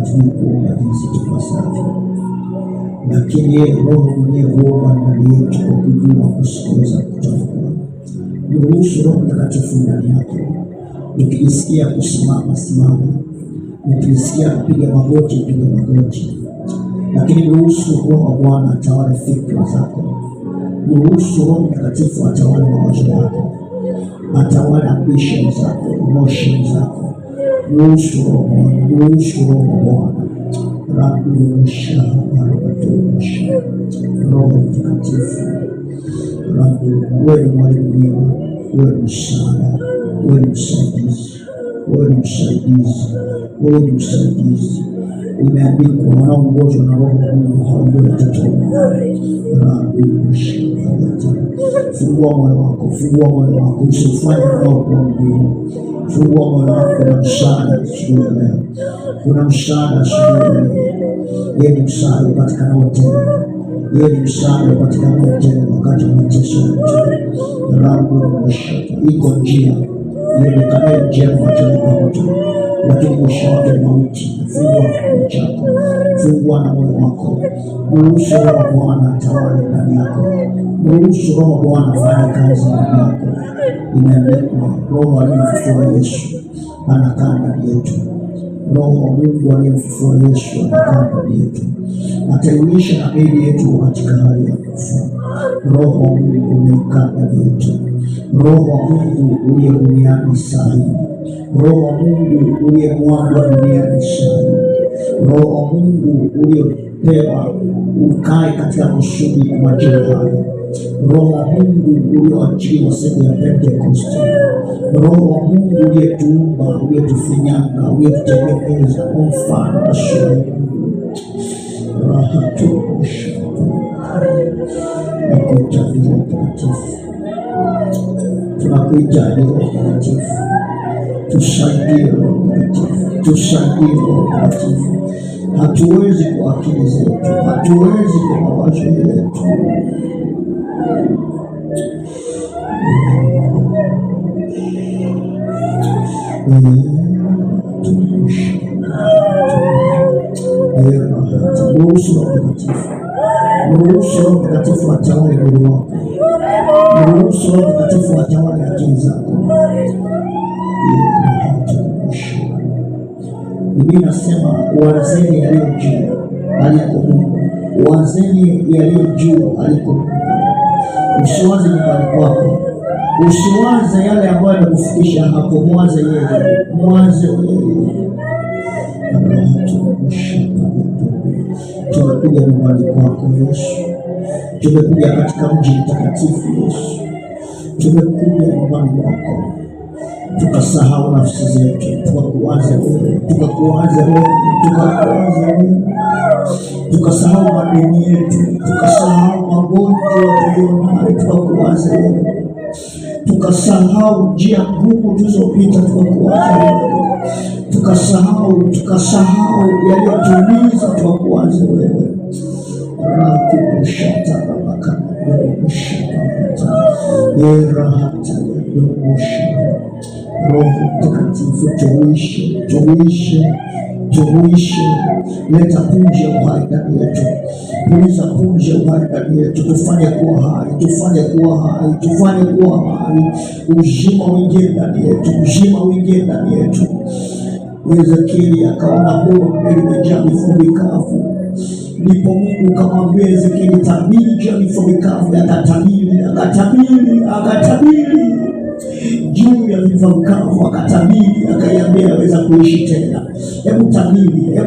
hatujui kuomba jinsi tupasavyo, lakini yeye Roho mwenyewe huomba ndani yetu kwa kujua, kusikiliza, kutambua. Ruhusu Roho Mtakatifu ndani yako. Ukijisikia kusimama, simama. Ukijisikia kupiga magoti, piga magoti. Lakini ruhusu Roho wa Bwana atawale fikra zako. Ruhusu Roho Mtakatifu atawale mawazo yako, atawale ambition zako, emotion zako. Ruhusu Roho wa Bwana. Rabbusha, Rabbusha. Roho Mtakatifu, wewe ni mwalimu mwema, wewe ni msaada, wewe ni msaidizi, wewe ni msaidizi, wewe ni msaidizi. Umeandikwa wanaoongozwa na Roho wa Mungu hawatatoka. Rabbusha. Fungua moyo wako, fungua moyo wako, usifanye nao kwa mgumu. Fungua moyo wako, kuna msaada siku ya leo. Kuna msaada siku ya leo. Yeye ni msaada upatikana tena. Yeye ni msaada upatikana tena wakati wa mateso yetu. Rabbusha. Iko njia, ionekanayo njema kwa mtu, lakini mwisho wake ni mauti. Fungua moyo wako, fungua na moyo wako. Ruhusu Roho wa Bwana atawale ndani yako. Ruhusu Roho wa Bwana afanye kazi ndani yako. Imeandikwa, Roho aliyemfufua Yesu anakaa ndani yetu. Roho wa Mungu aliyemfufua Yesu anakaa ndani yetu. Ataimisha na miili yetu katika hali ya kufa. Roho wa Mungu umekaa ndani yetu. Roho wa Mungu uliye duniani sahi. Roho wa Mungu uliyemwagwa duniani sahi. Roho wa Mungu uliyopewa ukae katika kusudi kwa majira haya. Roho wa Mungu ulioachiwa siku ya Pentekoste. Roho wa Mungu uliyetuumba, uliyetufinyanga, uliyetutengeneza kwa mfano na sura ya Mungu. Rabbusha. Tunakuhitaji Roho Mtakatifu. Tunakuhitaji Roho Mtakatifu. Tusaidie Roho Mtakatifu. Tusaidie Roho Mtakatifu. Hatuwezi kwa akili zetu, hatuwezi kwa mawazo yetu. Ruhusu Roho Mtakatifu. Ruhusu Roho Mtakatifu atawale mwili wako. Ruhusu Roho Mtakatifu atawale akili zako. Biblia inasema wazeni yaliyo juu aliko Mungu. Wazeni yaliyo juu aliko Mungu. Usiwaze nyumbani kwako. Usiwaze yale ambayo yanakufikisha hapo. Mwaze yeye. Mwaze yeye. Tumekuja nyumbani kwako Yesu. Tumekuja katika mji mtakatifu Yesu. Tumekuja nyumbani kwako. Tukasahau nafsi zetu, tukakuwaza wewe, tukasahau madeni yetu, tukasahau magonjwa tulionayo, tukakuwaza wewe, tukasahau njia ngumu tulizopita, tukakuwaza wewe, tukasahau yaliyotumiza, tukakuwaza wewe. Rabbusha. Roho Mtakatifu, tuhuishe, leta pumzi ya uhai ndani yetu, puliza pumzi ya uhai ndani yetu, tufanye kuwa hai, uzima uingie ndani yetu, Ezekieli akaona bonde limejaa mifugo mikavu, ndipo Mungu kamwambia Ezekieli, tabiri juu ya mifugo mikavu. Akatabiri juu ya mifugo mikavu, akatabiri, akaiambia yaweza kuishi tena. Hebu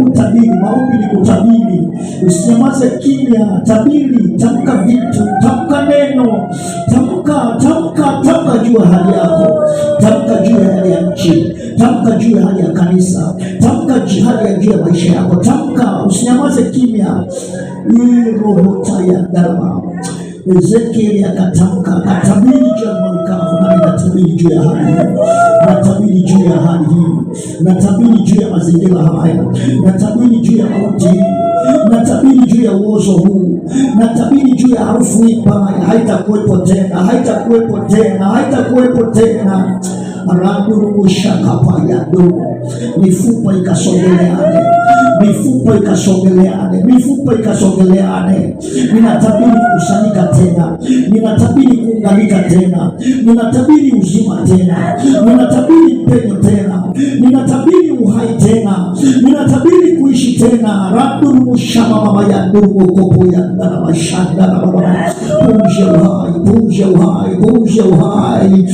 tabiri, maombi ni kutabiri. Usinyamaze kimya, tabiri, tamka vitu, tamka neno, tamka juu ya hali yako, tamka juu ya hali ya nchi, tamka juu ya hali ya kanisa, tamka juu ya maisha yako, tamka, usinyamaze kimya. Roho taya darama. Ezekieli akatamka, akatabiri juu ya makavu, na natabiri juu ya hali hii, natabiri juu ya hali hii, natabiri juu ya mazingira haya, natabiri juu ya mauti, natabiri juu ya uozo huu, natabiri juu ya harufu hii mbaya, haitakuwepo tena. Randurushakapayado, mifupa ikasogeleane, mifupa ikasogeleane, mifupa ikasogeleane. Ninatabiri kukusanyika tena, ninatabiri kuunganika tena, ninatabiri uzima tena, ninatabiri mpenyo tena, ninatabiri uhai tena, ninatabiri kuishi tena. Raduru shama mama ya ndugu kopo ya ndana mashanda na baba. Pumzi uhai, pumzi uhai, pumzi uhai.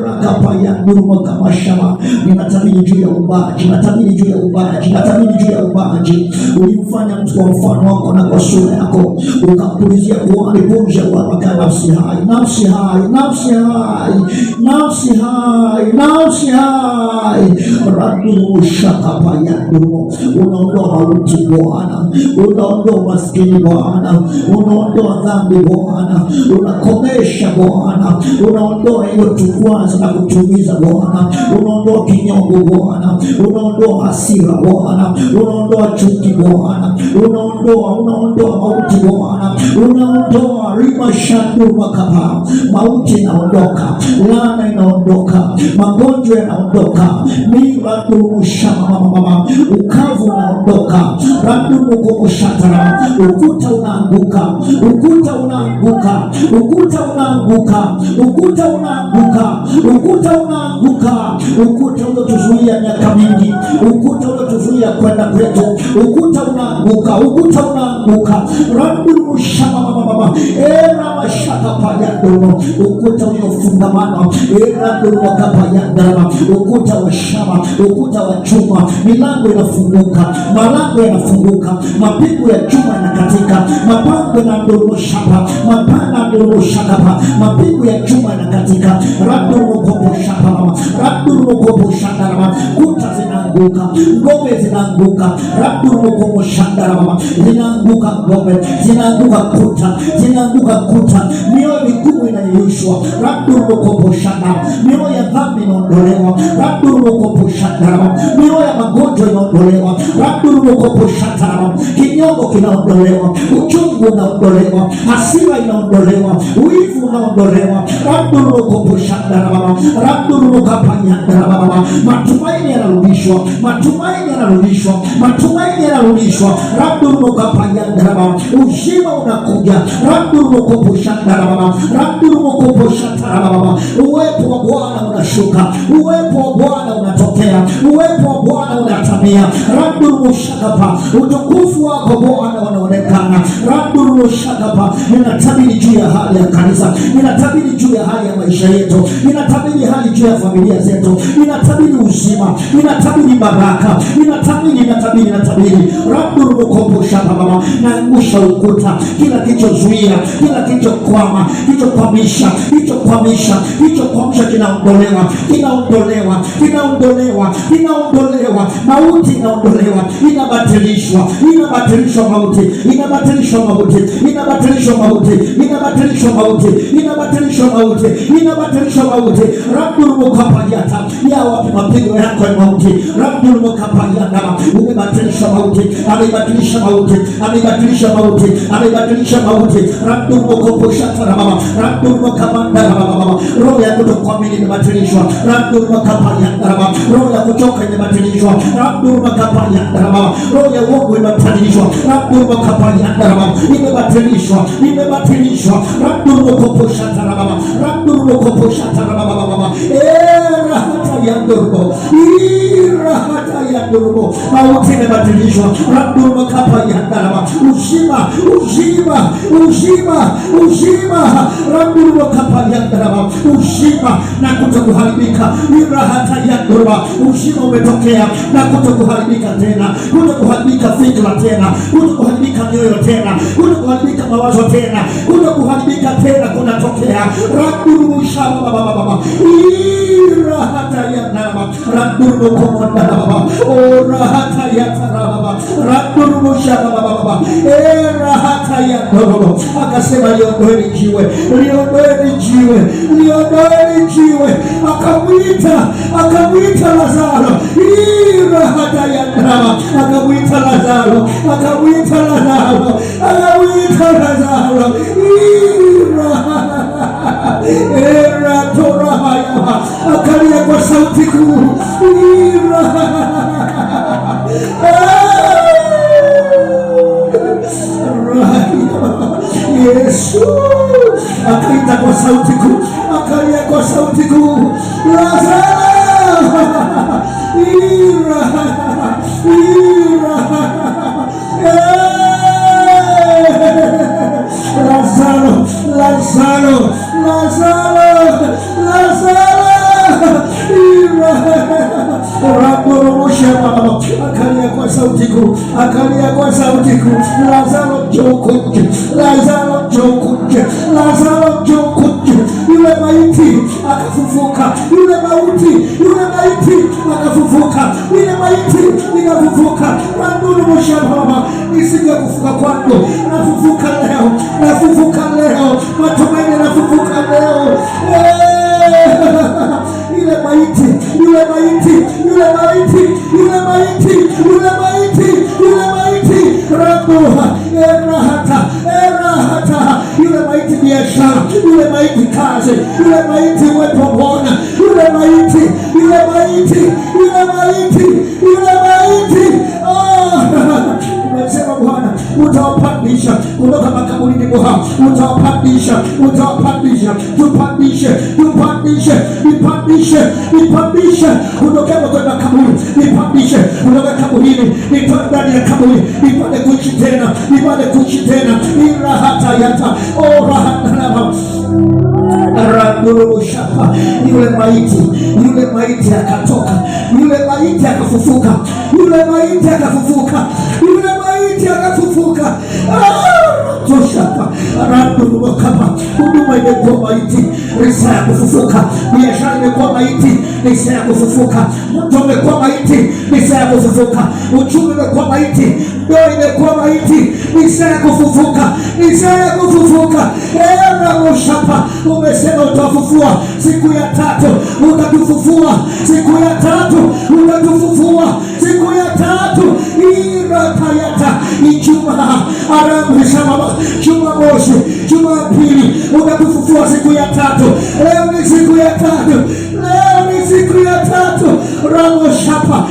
Rakapa ya ndugu kama shama. Ninatabiri juu ya uumbaji, ninatabiri juu ya uumbaji, ninatabiri juu ya uumbaji. Ulimfanya mtu kwa mfano wako na kwa sura yako, ukampulizia kuhani pumzi uhai kwa nafsi hai, nafsi hai, nafsi hai, nafsi hai, nafsi hai. Raduru shakapa ya ndugu. Unaondoa mauti Bwana, unaondoa maskini Bwana, unaondoa dhambi Bwana, unakomesha Bwana, unaondoa hiyo tukwazo na kutumiza Bwana, unaondoa kinyongo Bwana, unaondoa hasira Bwana, unaondoa chuki Bwana, unaondoa mauti Bwana, unaondoa rima shandu makapa. Mauti inaondoka, laana inaondoka, magonjwa yanaondoka, miradu shama mama, ukavu unaondoka, radu kumushatara, ukuta unaanguka, ukuta unaanguka, ukuta unaanguka, ukuta unaanguka, ukuta unaanguka, ukuta uliotuzuia miaka mingi, ukuta uliotuzuia kwenda kwetu, ukuta unaanguka, ukuta unaanguka, radu shama mama, era mashaka payando, ukuta uliofungamana, era ndio kapayanda, ukuta wa shama, ukuta wa chuma, milango inafunguka, malango yanafunguka, mapigo ya chuma yanakatika, mapango na ndio shapa, mapana ndio shapa, mapigo ya chuma yanakatika, radu kopo shapa, radu kopo shapa, kuta zinaanguka, ngome zinaanguka, radu kopo shapa, zinaanguka ngome, zinaanguka kuta, zinaanguka kuta, mioyo migumu inayeyushwa, radu kopo shapa, mioyo ya dhambi inaondolewa, radu kopo shapa, mioyo ya magonjwa inaondolewa, radu kopo shapa, kinyongo kinaondolewa, uchungu unaondolewa, hasira inaondolewa, wivu unaondolewa, radu kopo shapa, radu kapanyanda, matumaini yanarudishwa, matumaini yanarudishwa, matumaini yanarudishwa, radu kapanyanda, uzima unakuja, radu kopo shapa, radu kopo shapa, uwepo wa Bwana unashuka, uwepo wa Bwana unatokea, uwepo wa Bwana unatamia, radu shakapa, utukufu wako Bwana unaonekana, radu shakapa. Ninatabiri juu ya hali ya kanisa, ninatabiri juu ya hali ya maisha yetu, ninatabiri hali juu ya familia zetu, ninatabiri uzima, ninatabiri baraka, ninatabiri radu kopo shapa, naangusha ukuta, kila kilichozuia, kila kilichokwama, kilichokwamisha, kinaondolewa, kinaondolewa, kinaondolewa, kinaondolewa, mauti inaondolewa, inabatilishwa, inabatilishwa mauti, inabatilishwa mauti, inabatilishwa mauti, inabatilishwa mauti, inabatilishwa mauti, inabatilishwa mauti, radu kapayata. Ya wapi mapigo yako ya mauti, radu kapayata, umebatilisha mauti, amebatilisha mauti, amebatilisha mauti, amebatilisha mauti, radu kopo shata mama, radu kapanda mama, roho ya kutokuamini imebatilishwa, radu kapayata mama, roho ya kuchoka imebatilishwa, radu kapayata mama, roho ya uongo imebatilishwa, radu kapayata mama, imebatilishwa, imebatilishwa, radu kopo shata mama, radu kopo shata mama, hata ya ndogo, hata ya ndogo, mauti imebatilishwa, radu kapayata mama, uzima, uzima, uzima, uzima, radu kapayata mama, uzima na kutokuharibika, hata ya ndogo, uzima umetokea na kutokuharibika tena, kutokuharibika fikra tena, kutokuharibika mioyo tena, kutokuharibika mawazo tena, kutokuharibika tena kunatokea, radu shaba baba, hata ya nama, radu komonda baba, hata ya tarababa, radu shaba baba, hata ya ndogo. Akasema liondoeni jiwe, liondoeni jiwe, liondoeni jiwe. Akamwita Lazaro, hata ya nama, akamwita Lazaro, akamwita Lazaro, akamwita Lazaro, akalia kwa sauti kuu, Akalia kwa sauti kuu, akalia kwa sauti kuu. Lazaro njoo kuje, Lazaro njoo kuje, Lazaro njoo kuje. Yule maiti akafufuka, yule maiti akafufuka, yule maiti ikafufuka. Randuru mshaba, nisije kufuka kwangu, nafufuka leo, nafufuka leo, matumaini nafufuka leo. Yule maiti rabuha erahata yule maiti biashara, yule maiti kazi, yule maiti uwepo wa Bwana, yule maiti umesema Bwana utawapandisha kutoka makaburini mwao, utawapandisha, nipandishe kutoka kwenda kaburi, nipandishe kutoka kaburini, nipande ndani ya kaburi, nipande kuishi tena, irahata yata orahanalama Shapa. Yule maiti akatoka, yule maiti akafufuka. Toshapa randu kama huduma imekuwa maiti, risa ya kufufuka. Biashara imekuwa maiti, risa ya kufufuka. Mtu amekuwa maiti, risa ya kufufuka. Uchumi umekuwa maiti, ndoa imekuwa maiti, risa ya kufufuka. Shapa, umesema utafufua siku ya tatu, utatufufua siku ya tatu, siku ya tatu. Iratayata Ijumaa aramhishamama Jumamosi, Jumapili utatufufua siku ya tatu. Leo ni siku ya tatu. Ramoshapa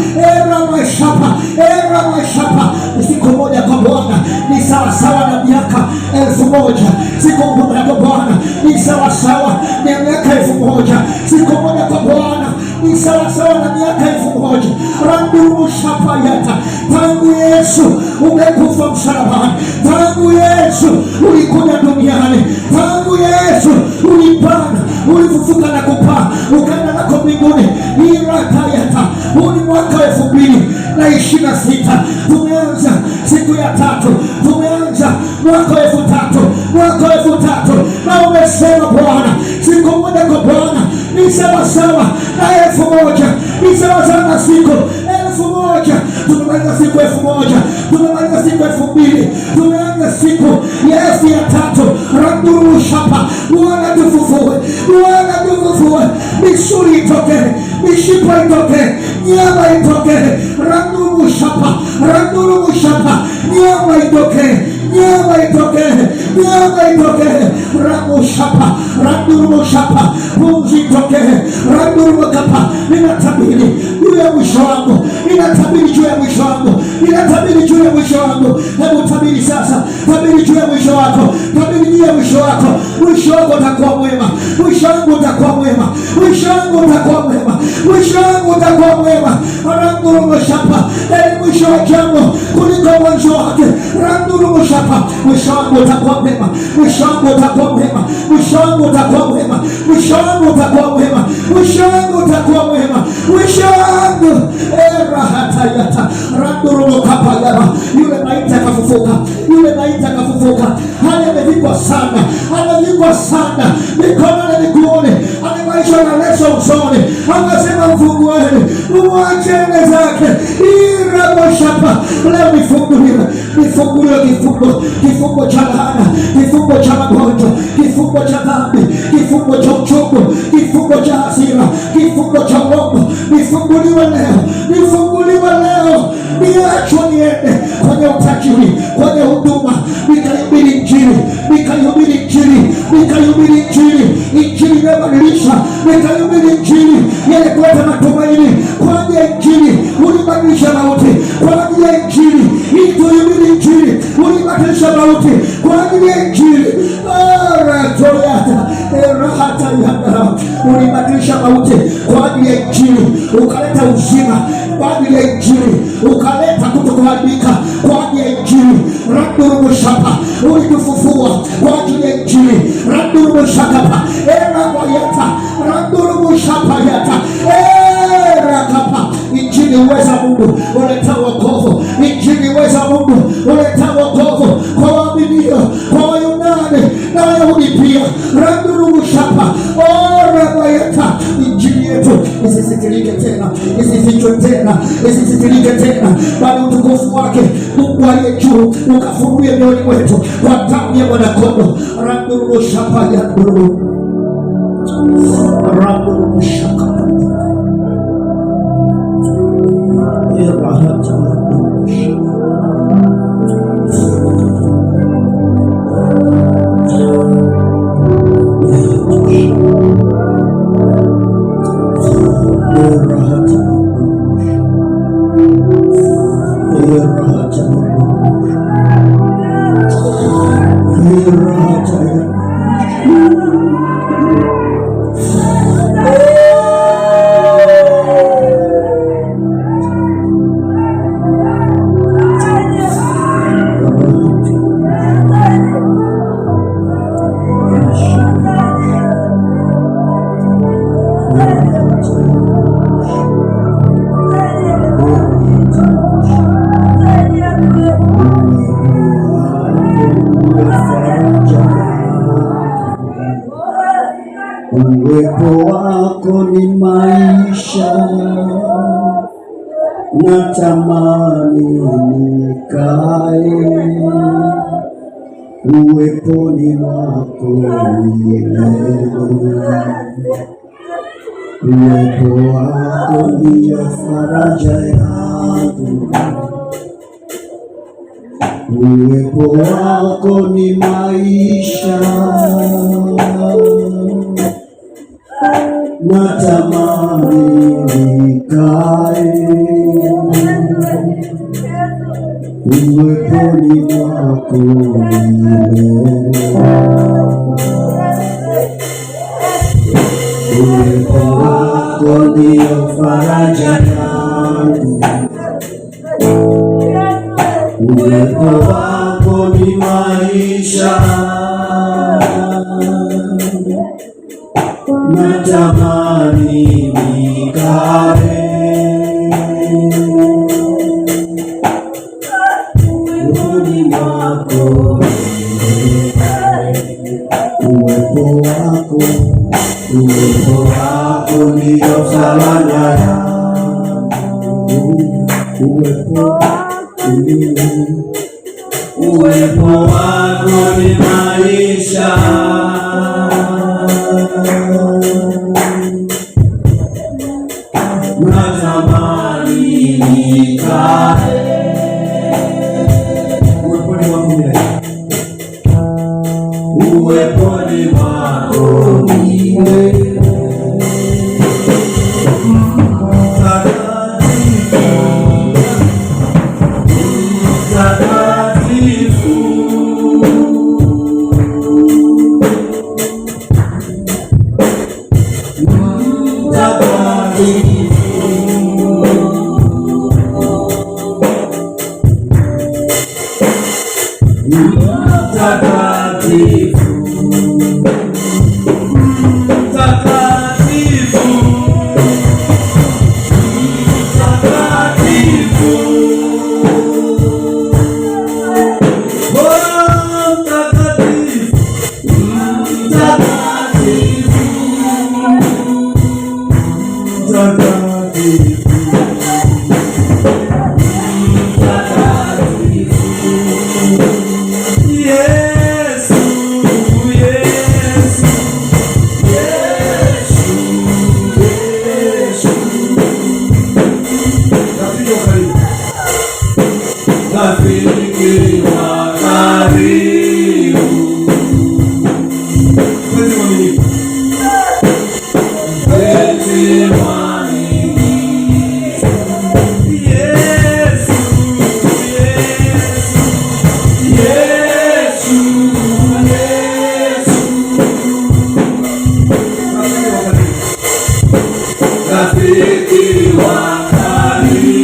eramashapa. Siku moja kwa Bwana ni sawasawa na miaka 1000. Siku moja kwa Bwana ni sawasawa na miaka 1000. Siku moja kwa Bwana ni sawasawa na miaka 1000. Randurushapa yata. Tangu Yesu umekufa msalabani, tangu Yesu ulikuja duniani, tangu Yesu ulipanda, ulifufuka na kupaa, ukaenda nako mbinguni. Irakayata. Huu ni mwaka 2026. Tumeanza siku ya tatu, tumeanza mwaka 3000. Na umesema Bwana siku moja kwa Bwana ni sawasawa na 1000, ni sawasawa na siku 1000. Tumemaliza siku 1000, tumemaliza siku 2000, tumeanza siku ya 3000. Randuru shapa. Bwana tufufue, misuli itoke, mishipa itoke, nyama itoke. Randuru shapa, nyama itoke. Ramu shapa, randuru shapa, pumzi itoke. Randuru kapa. Ninatabiri juu ya mwisho wangu, Hebu tabiri sasa, tabiri juu ya mwisho wako, mwisho wako utakuwa mwema, mwisho wangu utakuwa mwema. Randuru shapa. Mwisho wa jambo kuliko mwanzo wake. Randuru shapa. Mwisho wangu utakuwa mwema. Erahatayata. Randuru kapa yaba. Yule maiti akafufuka. Hali amevikwa sana, mikono na miguuni, amemaisha na leso usoni. Akasema mfungueni, muacheni zake. Iraboshapa. Leo nifunguliwe kifungo cha laana, kifungo cha magonjwa, kifungo cha dhambi, kifungo cha uchungu, kifungo cha hasira, kifungo cha uongo. Nifunguliwe leo. Niachwe niende kwenye utajiri, kwenye huduma, nikahubiri Injili. Injili imebadilisha. Nikahubiri Injili yenye kuleta matumaini. Kwa ajili ya Injili ulibadilisha mauti. Kwa ajili ya Injili ituhubiri Injili ulibadilisha mauti. Kwa ajili ya Injili ulibadilisha mauti. Kwa ajili ya Injili ukaleta uzima. kwa ajili ya Injili, ukaleta kutokuharibika kwa ajili ya Injili. Randurubushapa, ulitufufua kwa ajili ya Injili. Randurubushakapa, erabayata, randurubushapa yata, erakapa. Injili uweza Mungu uleta wokovu. Injili uweza Mungu uleta wokovu kwa waaminio, kwa Wayunani na Wayahudi pia. Randurubushapa, orabayata. Injili yetu isisitirike tena, isifichwe tena, isisitirike tena, bali utukufu wake Mungu aliye juu ukafunue mioyoni mwetu kwa damu ya Mwana-Kondoo. Randurubushapa yanduru, randurubushaka uwepo wako ni maisha, natamani nikae uweponi wako milele. Uwepo wako ndiyo faraja yangu, uwepo wako ni maisha, natamani nikae uweponi wako milele. Uwepo wako ndiyo faraja yangu, uwepo wako ni maisha, natamani nikae uweponi wako milele. Uwepo wako, uwepo wako ndiyo faraja yangu, uwepo wako ni maisha, natamani nikae uweponi wako milele. Uweponi wako milele. Rafiki wa karibu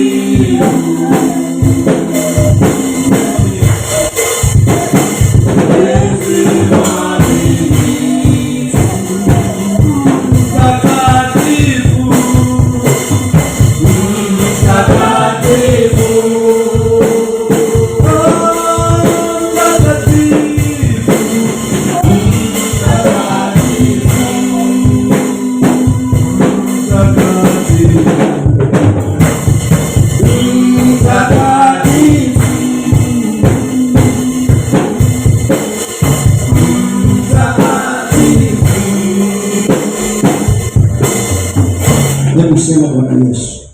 Sema Bwana Yesu.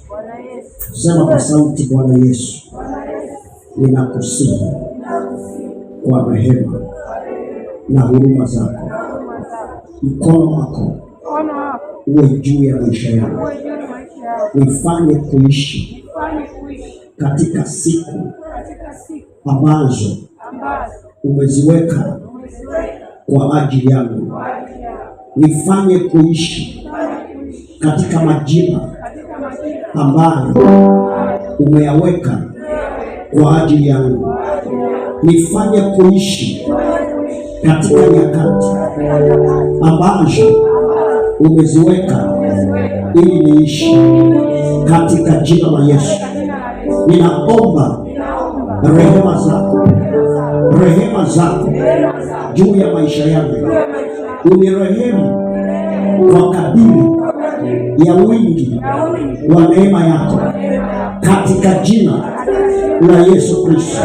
Sema kwa sauti, Bwana Yesu, ninakusihi kwa rehema na huruma zako, mkono wako uwe juu ya maisha yangu, nifanye kuishi katika siku ambazo umeziweka kwa ajili yangu, nifanye kuishi katika majira ambayo umeyaweka kwa ajili yangu, nifanye kuishi katika nyakati ambazo umeziweka ili niishi katika jina la Yesu. Ninaomba rehema zako juu ya maisha yangu, unirehemu kwa kadiri ya wingi wa neema yako katika jina la Yesu Kristo.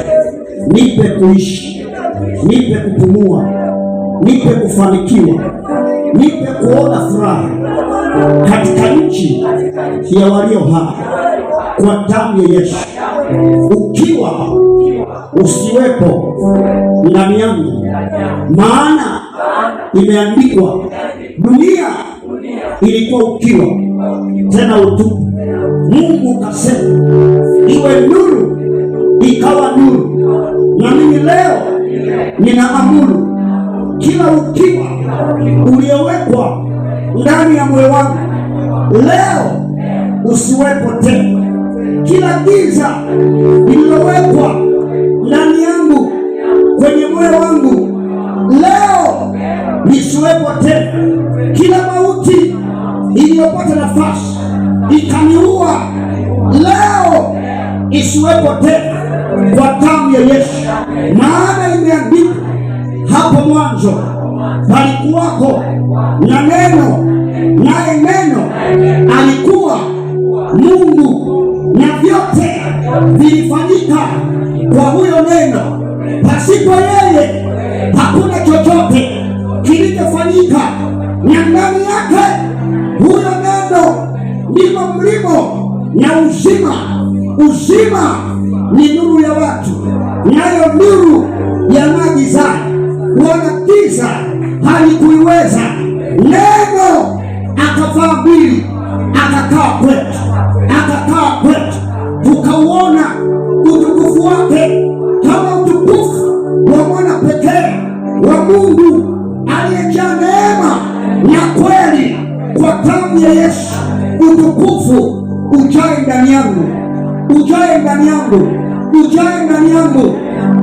Nipe kuishi, nipe kupumua, nipe kufanikiwa, nipe kuona furaha katika nchi ya walio hai kwa damu ya Yesu. Ukiwa usiwepo ndani yangu, maana imeandikwa, dunia ilikuwa ukiwa tena utupu, Mungu kasema iwe nuru, ikawa nuru. Na mimi leo ninaamuru kila ukiwa uliowekwa ndani ya moyo wangu leo usiwepo tena. Kila giza lililowekwa ndani yangu, kwenye moyo wangu, leo lisiwepo tena. Kila mauti iliyopata nafasi ikaniua, leo isiwepo tena kwa damu ya Yesu. Maana imeandikwa hapo mwanzo, palikuwako na neno, naye neno alikuwa Mungu, na vyote vilifanyika kwa huyo neno. Pasipo yeye hakuna chochote kilichofanyika, na ndani yake huyo neno ndimo mlimo na uzima. Uzima ni nuru ya watu, nayo nuru ya maji zani, wala giza halikuiweza. Neno akavaa mwili, akakaa kwetu, tukauona utukufu wake kama utukufu wa mwana pekee wa Mungu aliyejaa neema na kweli. Kwa damu ya Yesu, utukufu ujae ndani yangu,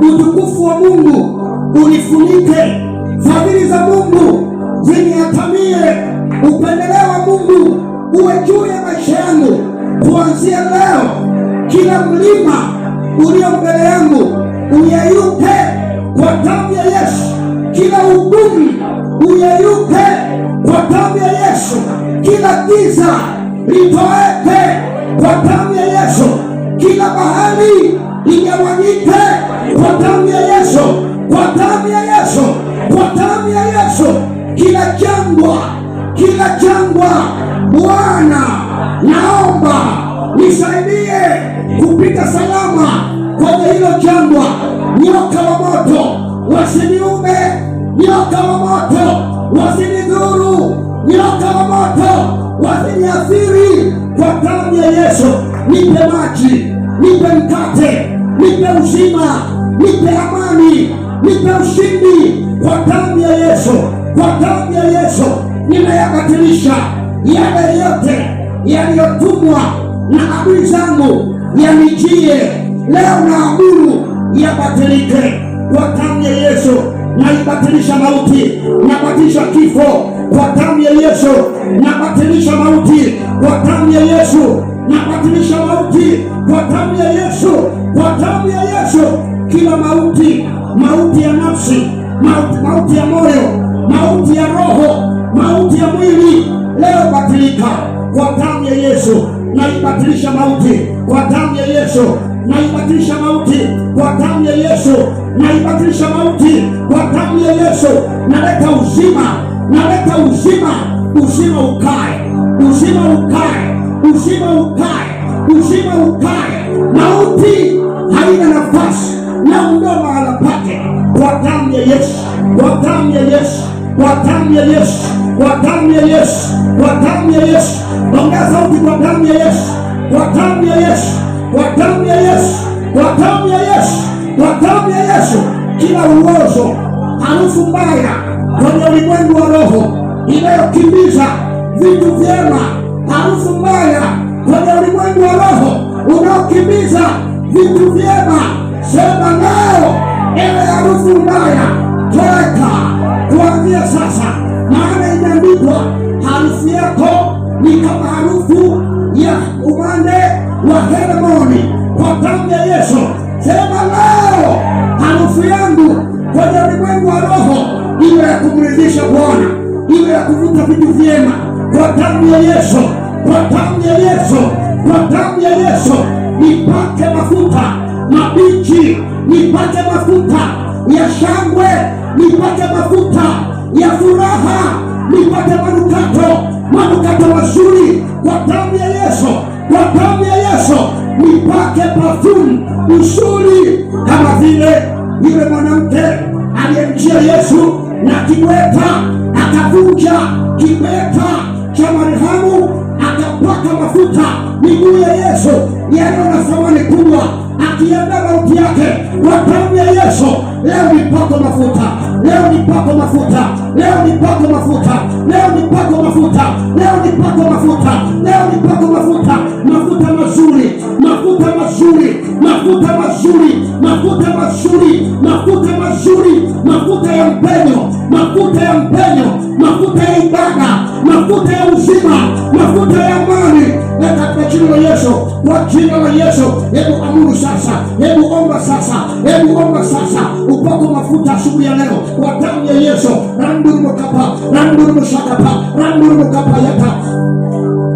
utukufu wa Mungu unifunike, fadhili za Mungu ziniatamie, upendeleo wa Mungu uwe juu ya maisha yangu. Kuanzia leo, kila mlima ulio mbele yangu uyeyuke kwa damu ya Yesu. Kila ugumu uyeyuke kwa damu ya Yesu. Kila giza litoweke kwa damu ya Yesu. Kila bahari igawanyike kwa damu ya Yesu, kwa damu ya Yesu, kwa damu ya Yesu. Kila jangwa, Bwana naomba nisaidie kupita salama kwenye hilo jangwa. Nyoka wa moto wasiniume, nyoka wa moto wasinidhuru, nyoka wa moto wasiniathiri kwa damu ya Yesu. Nipe maji, nipe mkate, nipe uzima, nipe amani, nipe ushindi kwa damu ya Yesu, kwa damu ya Yesu. Ninayabatilisha yale yote yaliyotumwa na adui zangu yanijie leo, naamuru yabatilike kwa damu ya Yesu. Naibatilisha mauti, nabatilisha kifo kwa damu ya Yesu, nabatilisha mauti kwa damu ya Yesu. nabatilisha mauti kwa damu ya Yesu, kwa damu ya Yesu. Kila mauti, mauti ya nafsi, mauti ya moyo, mauti ya roho, mauti ya mwili, leo batilika kwa damu ya Yesu. Naibatilisha mauti kwa damu ya Yesu, naibatilisha mauti kwa damu ya Yesu, naibatilisha mauti kwa damu ya Yesu. Naleta uzima, naleta uzima, uzima ukae, uzima ukae, uzima ukae, uzima ukae. Mauti haina nafasi, naondoa mahala pake kwa damu ya Yesu, kwa damu ya Yesu, kwa damu ya Yesu, kwa damu ya Yesu, kwa damu ya Yesu. Ongea sauti, kwa damu ya Yesu, kwa damu ya Yesu, kwa damu ya Yesu, kwa damu ya Yesu, kwa damu ya Yesu. Kila uozo, harufu mbaya kwenye ulimwengu wa roho inayokimbiza vitu vyema, harufu mbaya kwenye ulimwengu wa roho unaokimbiza vitu vyema, sema leo, ewe harufu mbaya, toka kuanzia sasa. Maana imeandikwa, harufu yako ni kama harufu ya umande wa Hermoni. Kwa damu ya Yesu, sema leo, harufu yangu kwenye ulimwengu wa roho iwe ya kumridhisha Bwana, iwe ya kuvuta vitu vyema. Kwa damu ya Yesu, kwa damu ya Yesu, kwa damu ya Yesu. Nipake mafuta mabichi, nipake mafuta ya shangwe, nipake mafuta ya furaha, nipake manukato mazuri kwa damu ya Yesu, kwa damu ya Yesu. Nipake perfume nzuri, kama vile yule mwanamke aliyemjia Yesu na kibweta, akavunja kibweta cha marhamu, akapaka mafuta miguu ya Yesu yaliyo na thamani kubwa, akienda mauti yake kwa damu ya Yesu. Leo nipako mafuta, leo nipako mafuta, leo nipako mafuta, leo nipako mafuta, leo nipako mafuta, leo nipako mafuta, mafuta mazuri, mafuta mazuri, mafuta mazuri, mafuta mazuri, mafuta mazuri, mafuta ya mpenyo, mafuta ya mpenyo, mafuta ya ibada, mafuta ya uzima, mafuta ya amani. Katika jina la Yesu, kwa jina la Yesu, hebu amuru sasa, hebu omba sasa, hebu omba sasa, upako mafuta asubuhi ya leo kwa damu ya Yesu. Randuru mkapa, randuru mshakapa, randuru mkapa yata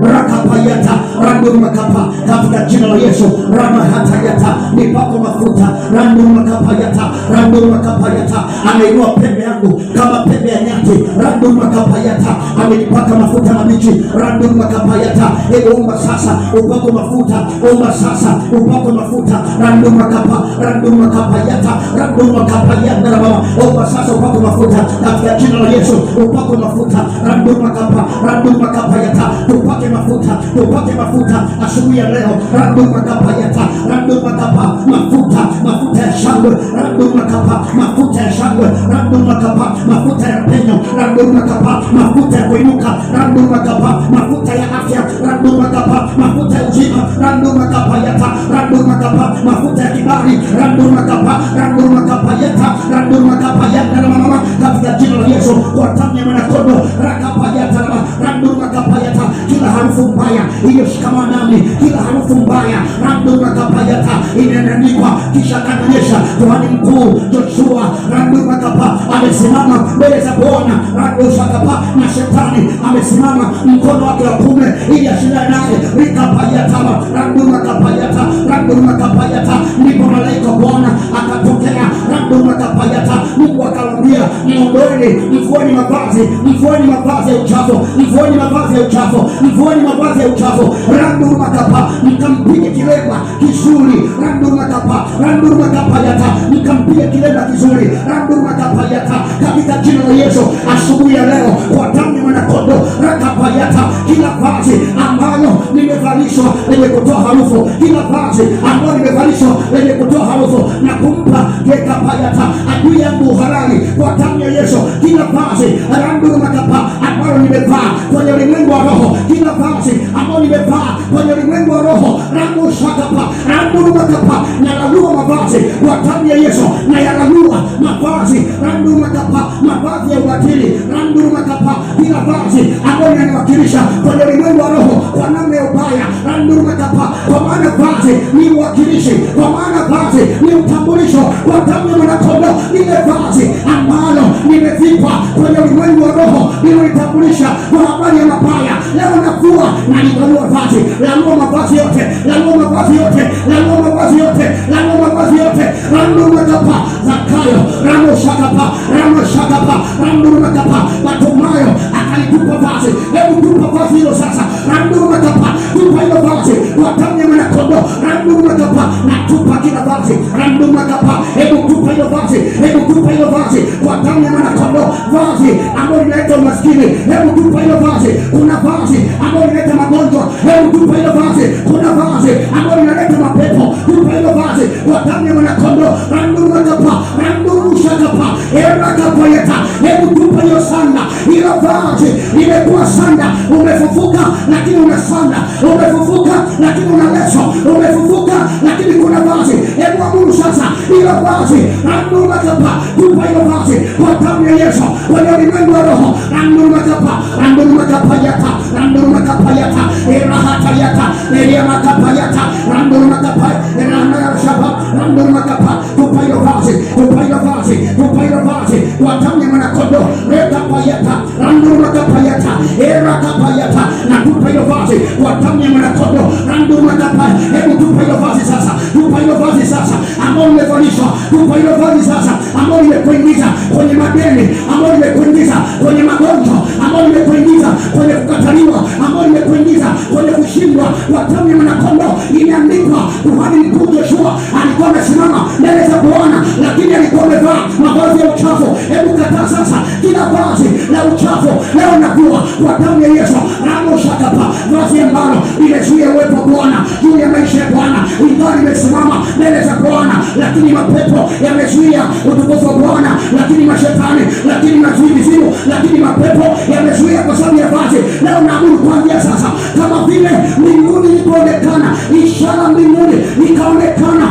rakapayata, randuru makapa, katika jina la Yesu. Rama hata yata, nipako mafuta, randuru makapa yata, randuru makapa yata. Ameinua pembe yangu kama pembe ya nyati, randuru makapa yata. Amenipaka mafuta mabichi, randuru makapa yata. Hebu omba sasa, upako mafuta, omba sasa, upako mafuta, randuru makapa, randuru makapa yata, randuru makapa yata. Omba sasa, upako mafuta katika jina la Yesu, upako mafuta, randuru makapa, randuru makapa yata. Tupake mafuta, tupake mafuta asubuhi ya leo, randuru makapa yata, randuru makapa, mafuta, mafuta ya shangwe, randuru makapa, mafuta ya shangwe, randuru makapa, mafuta ya penyo, randuru makapa, mafuta ya kuinuka, randuru makapa, mafuta ya afya, randuru makapa, mafuta ya uzima, randuru makapa yata, randuru makapa, mafuta ya kibali, randuru makapa, randuru makapa yata, randuru makapa yata na mama, katika jina la Yesu, kwa damu ya mwanakondoo, rakapa yata na randuru makapa yata. Kila harufu mbaya iliyoshikamana nami, kila harufu mbaya, randuru makapa yata, inaandikwa. Kisha kanaonyesha kuhani mkuu Joshua, randuru makapa, amesimama mbele za Bwana, randuru makapa, na shetani amesimama mkono wake wa kuume ili ashindane naye. Rikapa yata, randuru makapa yata, randuru makapa yata. Ndipo malaika Bwana akatokea, randuru makapa yata. Mungu akamwambia, muondoeni, mfueni mavazi, mfueni mavazi ya uchafu, mfueni mavazi ya uchafu, mfueni mavazi ya uchafu, randuru makapa, mkampige kilemba kizuri, randuru makapa, randuru makapa yata, mkampige kilemba kizuri, randuru makapa yata, katika jina la Yesu. Asubuhi ya leo kwa damu ya mwanakondoo, rakapa yata. Kila vazi ambalo nimevalishwa lenye kutoa harufu, kila vazi ambalo nimevalishwa lenye kutoa harufu, nguvu na kumpa gekapayata adui yangu halali kwa damu ya Yesu. Kila vazi randuru makapa ambalo nimevaa kwenye ulimwengu wa roho, kila vazi ambalo nimevaa kwenye ulimwengu wa roho, rangu shakapa randuru makapa, na lalua mavazi kwa damu ya Yesu, na yalalua mavazi randuru makapa, mavazi ya ubatili randuru makapa, kila vazi ambalo linaniwakilisha kwenye ulimwengu wa roho kwa namna ya ubaya randuru makapa, kwa maana vazi ni uwakilishi, kwa maana vazi ni utambulisho wa damu ya mwanakondoo. Ile vazi ambalo nimevikwa kwenye ulimwengu wa roho linanitambulisha kwa habari ya mabaya, leo navua na nitalua vazi, lalua mavazi yote, lalua mavazi yote, lalua mavazi yote, lalua mavazi yote randuru makapa. Zakayo ramo shakapa, ramo shakapa randuru makapa, Bartimayo akalitupa vazi. Hebu tupa vazi hilo sasa randuru makapa, tupa hilo vazi kwa damu ya mwanakondoo randuru makapa, na tupa kila vazi randuru makapa. Hebu tupa hilo vazi, hebu tupa hilo vazi kwa damu ya mwanakondoo, vazi ambalo linaleta umaskini. Hebu tupa hilo vazi. Kuna vazi ambalo linaleta magonjwa. Hebu tupa hilo vazi. Kuna vazi ambalo linaleta mapepo. Tupa hilo vazi kwa damu ya mwanakondoo randuru makapa, randuru shakapa erakapa yeta. Hebu tupa hiyo sanda, hilo vazi limekuwa sanda. Umefufuka lakini una sanda, umefufuka lakini una leso, umefufuka lakini kuna vazi. Hebu amuru sasa hilo vazi randuru makapa, tupa hilo vazi kwa damu ya Yesu kwenye ulimwengu wa roho randuru makapa, randuru makapa yata, randuru makapa yata erahata yata eria makapa yata randuru makapa erahana ya shaba randuru makapa. Tupa hilo vazi, tupa hilo vazi, tupa hilo vazi kwa damu ya mwanakondoo rekapa yata randuru makapa yata erakapa yata, na tupa hilo vazi kwa damu ya mwanakondoo randuru makapa. Hebu tupa hilo vazi sasa, tupa hilo vazi sasa ambao umevalishwa, tupa hilo vazi sasa ambao limekuingiza kwenye madeni, ambao limekuingiza kwenye magonjwa, ambao limekuingiza kwenye kukataliwa, ambao limekuingiza kwenye kushindwa. Kwa damu ya mwanakondoo imeandikwa, kuhani mkuu Joshua alikuwa amesimama mbele za Bwana lakini alikuwa amevaa mavazi ya uchafu. Hebu kataa sasa kila vazi la uchafu leo navua kwa damu ya Yesu ramo shakapa, vazi ambalo limezuia uwepo wa Bwana juu ya maisha ya Bwana. Ingawa limesimama mbele za Bwana lakini mapepo yamezuia utukufu wa Bwana, lakini mashetani, lakini mazimu, lakini mapepo yamezuia kwa sababu ya vazi. Leo naamuru kuanzia sasa, kama vile mbinguni ilipoonekana ishara, mbinguni ikaonekana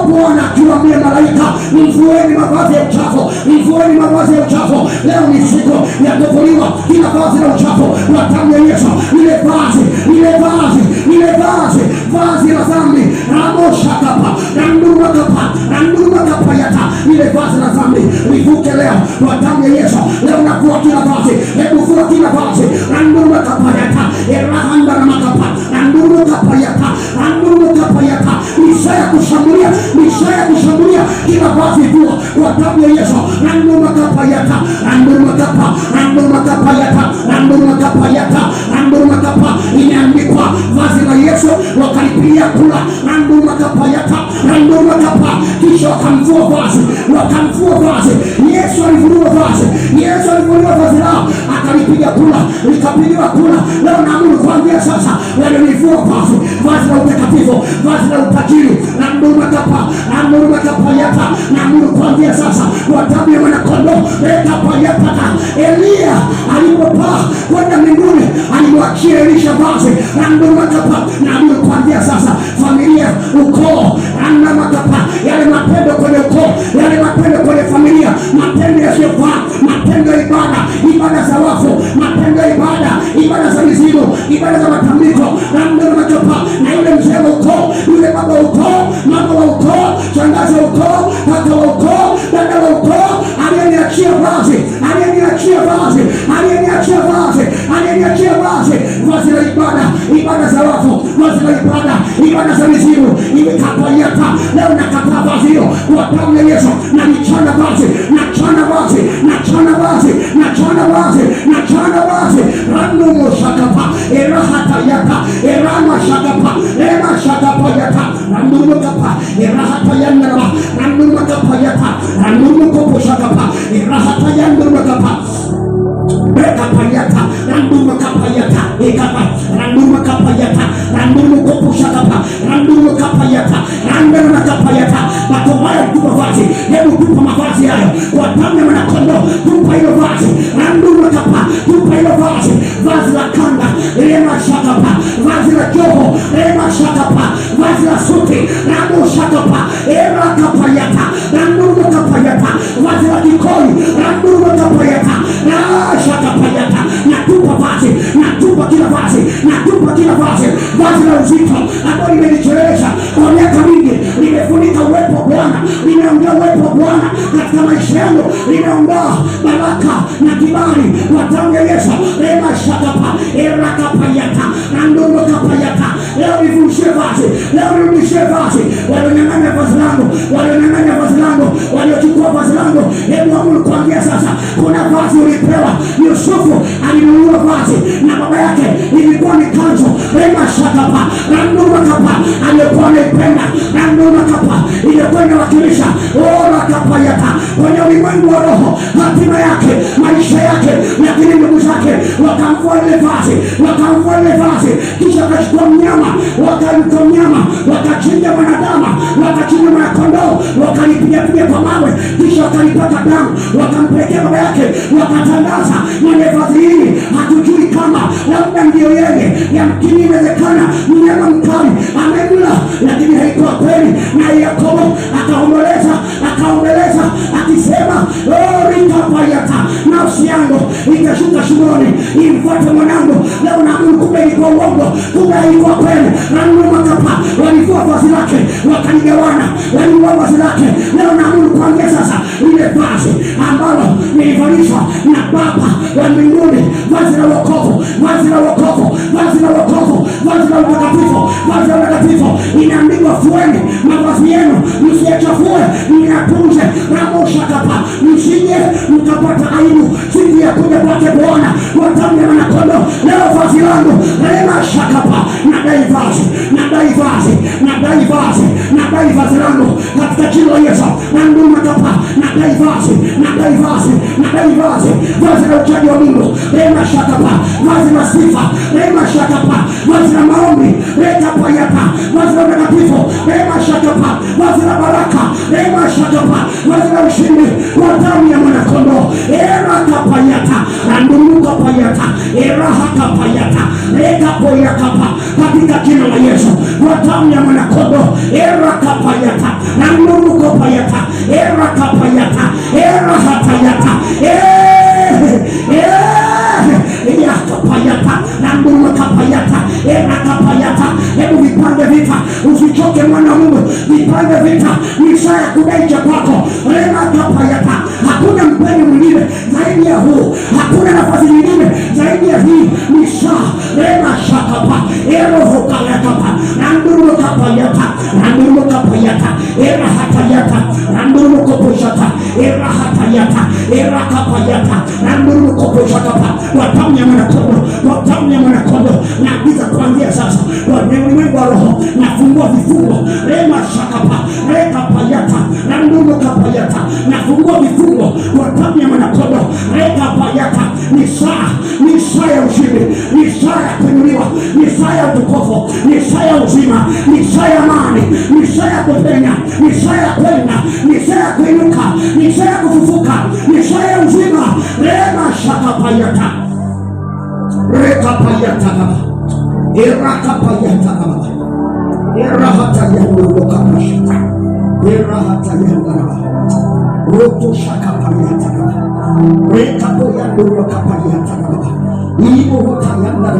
Bwana akiwaambia malaika, mvueni mavazi ya uchafu, mvueni mavazi ya uchafu. Leo ni siku ya kuvuliwa kila vazi la uchafu kwa damu ya Yesu. Ile vazi, ile vazi, ile vazi, vazi la dhambi ramo shakapa randuru makapa, randuru makapa yata, ile vazi la dhambi livuke leo kwa damu ya Yesu. Leo nakua kila vazi, hebu vua kila vazi randuru makapa yata erahanda makapa randuru makapa yata, randuru makapa yata. Misaya kushambulia, misaya kushambulia kila vazi vua kwa damu ya Yesu randuru makapa yata, randuru makapa, randuru makapa yata, randuru makapa yata, randuru makapa. Imeandikwa vazi la Yesu wakalipia kula randuru makapa yata, randuru makapa. Kisha wakamvua vazi, wakamvua vazi. Yesu alivuliwa vazi, Yesu alivuliwa vazi lao akalipiga kula, likapigiwa kula. Leo naamuru kuanzia sasa walionivua vazi, vazi la utakatifu, vazi la utajiri randuru makapa, randuru makapa yata. Naamuru kuanzia sasa kwa damu ya mwanakondoo rekapa yata. Elia alipopaa kwenda mbinguni alimwachia Elisha vazi randuru makapa. Naamuru kuanzia sasa familia, ukoo randuru makapa, yale mapendo kwenye ukoo, yale mapendo kwenye familia, mapendo yasiyofaa, mapendo ya ibada, ibada za wafu, mapendo ya ibada, ibada za mizimu, ibada za matambiko randuru makapa. Na yule mzee wa ukoo, yule baba wa ukoo, mama wa ukoo, shangazi wa ukoo, kaka wa ukoo, dada wa ukoo, aliyeniachia vazi, aliyeniachia vazi, aliyeniachia vazi, aliyeniachia vazi, vazi la ibada, ibada za wafu, vazi la ibada, ibada za mizimu, imekapayata. Leo nakataa vazi hilo kwa damu ya Yesu. Na nichana vazi, nachana vazi, nachana vazi, nachana vazi, nachana vazi randuru shakapa erahata yata erama shakapa ema shakapa yata randuru makapa erahata yandara randuru makapa yata randuru kopo shakapa erahata yanduru makapa. rekapayata randuma kapayata ekapa randuma kapayata randuma kopushakapa randuma kapayata randuma kapayata batomaya tupa vazi. Hebu tupa mavazi hayo kwa damu ya mwanakondoo. Tupa hilo vazi randuma kapa, tupa hilo vazi, vazi la kanga rema shakapa, vazi la joho rema shakapa, vazi la suti ramo shakapa era kapayata randuma kapayata, vazi la kikoi randuma kapayata na shakapayata. Natupa vazi, natupa kila vazi, natupa kila vazi, vazi la uzito ambalo limenichelewesha kwa miaka mingi, limefunika uwepo wa Bwana, limeondoa uwepo wa Bwana katika maisha yangu, limeondoa baraka na kibali kwa damu ya Yesu. Rema shakapa era kapayata randuma kapayata. Leo nivushie vazi, leo nirudishie vazi. Walionyang'anya vazi langu, walionyang'anya vazi langu, waliochukua vazi langu, hebu amuru kuanzia sasa. Kuna vazi ulipewa. Yusufu alinunua vazi na baba yake ilikuwa ni kanzu rema shakapa randuma kapa, alikuwa anaipenda randuma kapa, ilikuwa inawakilisha ora kapayata kwenye ulimwengu wa roho, hatima yake, maisha yake. Lakini ndugu zake wakamvua ile vazi, wakamvua ile vazi, kisha wakachukua mnyama, wakalitoa mnyama, wakachinja mwanadamu, wakachinja mwanakondoo, wakalipiga kwa mawe, kisha wakalipaka damu, wakampelekea baba yake, wakatangaza mwenye vazi hili hatujui kama labda ndio yeye, yamkini inawezekana mnyama mkali amemla, lakini haikuwa kweli. Na Yakobo akaomboleza, akaombeleza akisema rikapayata, nafsi yangu ikashuka shimoni imfuate mwanangu. Leo naamini kumbe ilikuwa uongo, kumbe ilikuwa kweli. Randuma kapa, walivua vazi lake wakaligawana, walivua vazi lake. Leo naamini kuanzia sasa ile vazi ambalo nilivalishwa na Baba wa mbinguni, vazi la wokovu, vazi la wokovu, vazi la wokovu, vazi la utakatifu, vazi la utakatifu. Inaandikwa fueni mavazi yenu msiyachafue, myatunze ramosha kapa, msije mkapata aibu siku ya kuja kwake Bwana kwa damu ya mwanakondoo. Leo vazi langu rema shakapa, nadai vazi, nadai vazi, nadai vazi, nadai vazi langu katika jina la Yesu. Randuma kapa, nadai vazi, nadai vazi, nadai vazi, vazi la uchaji wa Mungu rema shakapa, vazi la sifa rema shakapa, vazi la maombi reka payata, vazi la utakatifu rema shakapa, vazi la baraka rema shakapa, vazi la ushindi kwa damu ya mwanakondoo era kapayata randumuka payata era hakapayata reka poyakapa, katika jina la Yesu kwa damu ya mwanakondoo era kapayata randumuka payata era kapayata era hatayata kapayata randuma kapayata era kapayata. Hebu vipande vita, usichoke mwana Mungu, vipande vita. Ni saa ya kudai cha kwako rema kapayata. Hakuna mpeni mwingine zaidi ya huu, hakuna nafasi nyingine zaidi ya hii. Ni saa rema shakapa ero hukayakapa randuma kapayata randuma kapayata era hatayata randuma koposhata era hatayata era kapayata randuma koposhakapa. Kwa damu ya mwanakondoo, kwa damu ya mwanakondoo, naagiza kuanzia sasa kwa ulimwengu wa roho, nafungua vifungo rema shakapa reka payata randuma kapayata, nafungua vifungo kwa damu ya mwanakondoo reka payata. Ni saa ya ushindi, ni saa ya kuinuliwa, ni saa ya utukufu, ni saa ya uzima, ni saa ya amani, ni saa ya kupenya, ni saa ya kwenda, ni saa ya kuinuka, ni saa ya kufufuka, ni saa ya uzima rema shakapayata reka payata era kapayata era hatayanda kapashita era hatayanda roto shakapayata reka poyanda kapayata imo hotayanda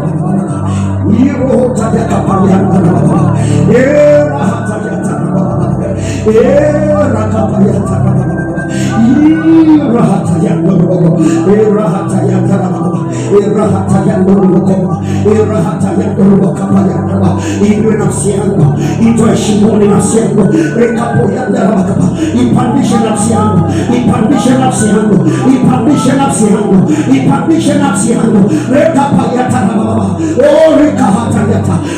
imo hotayaka payanda era hatayata era kapayata Inue nafsi yangu, itoe shimoni nafsi yangu, ipandishe nafsi yangu, ipandishe nafsi yangu, ipandishe nafsi yangu, ipandishe nafsi yangu.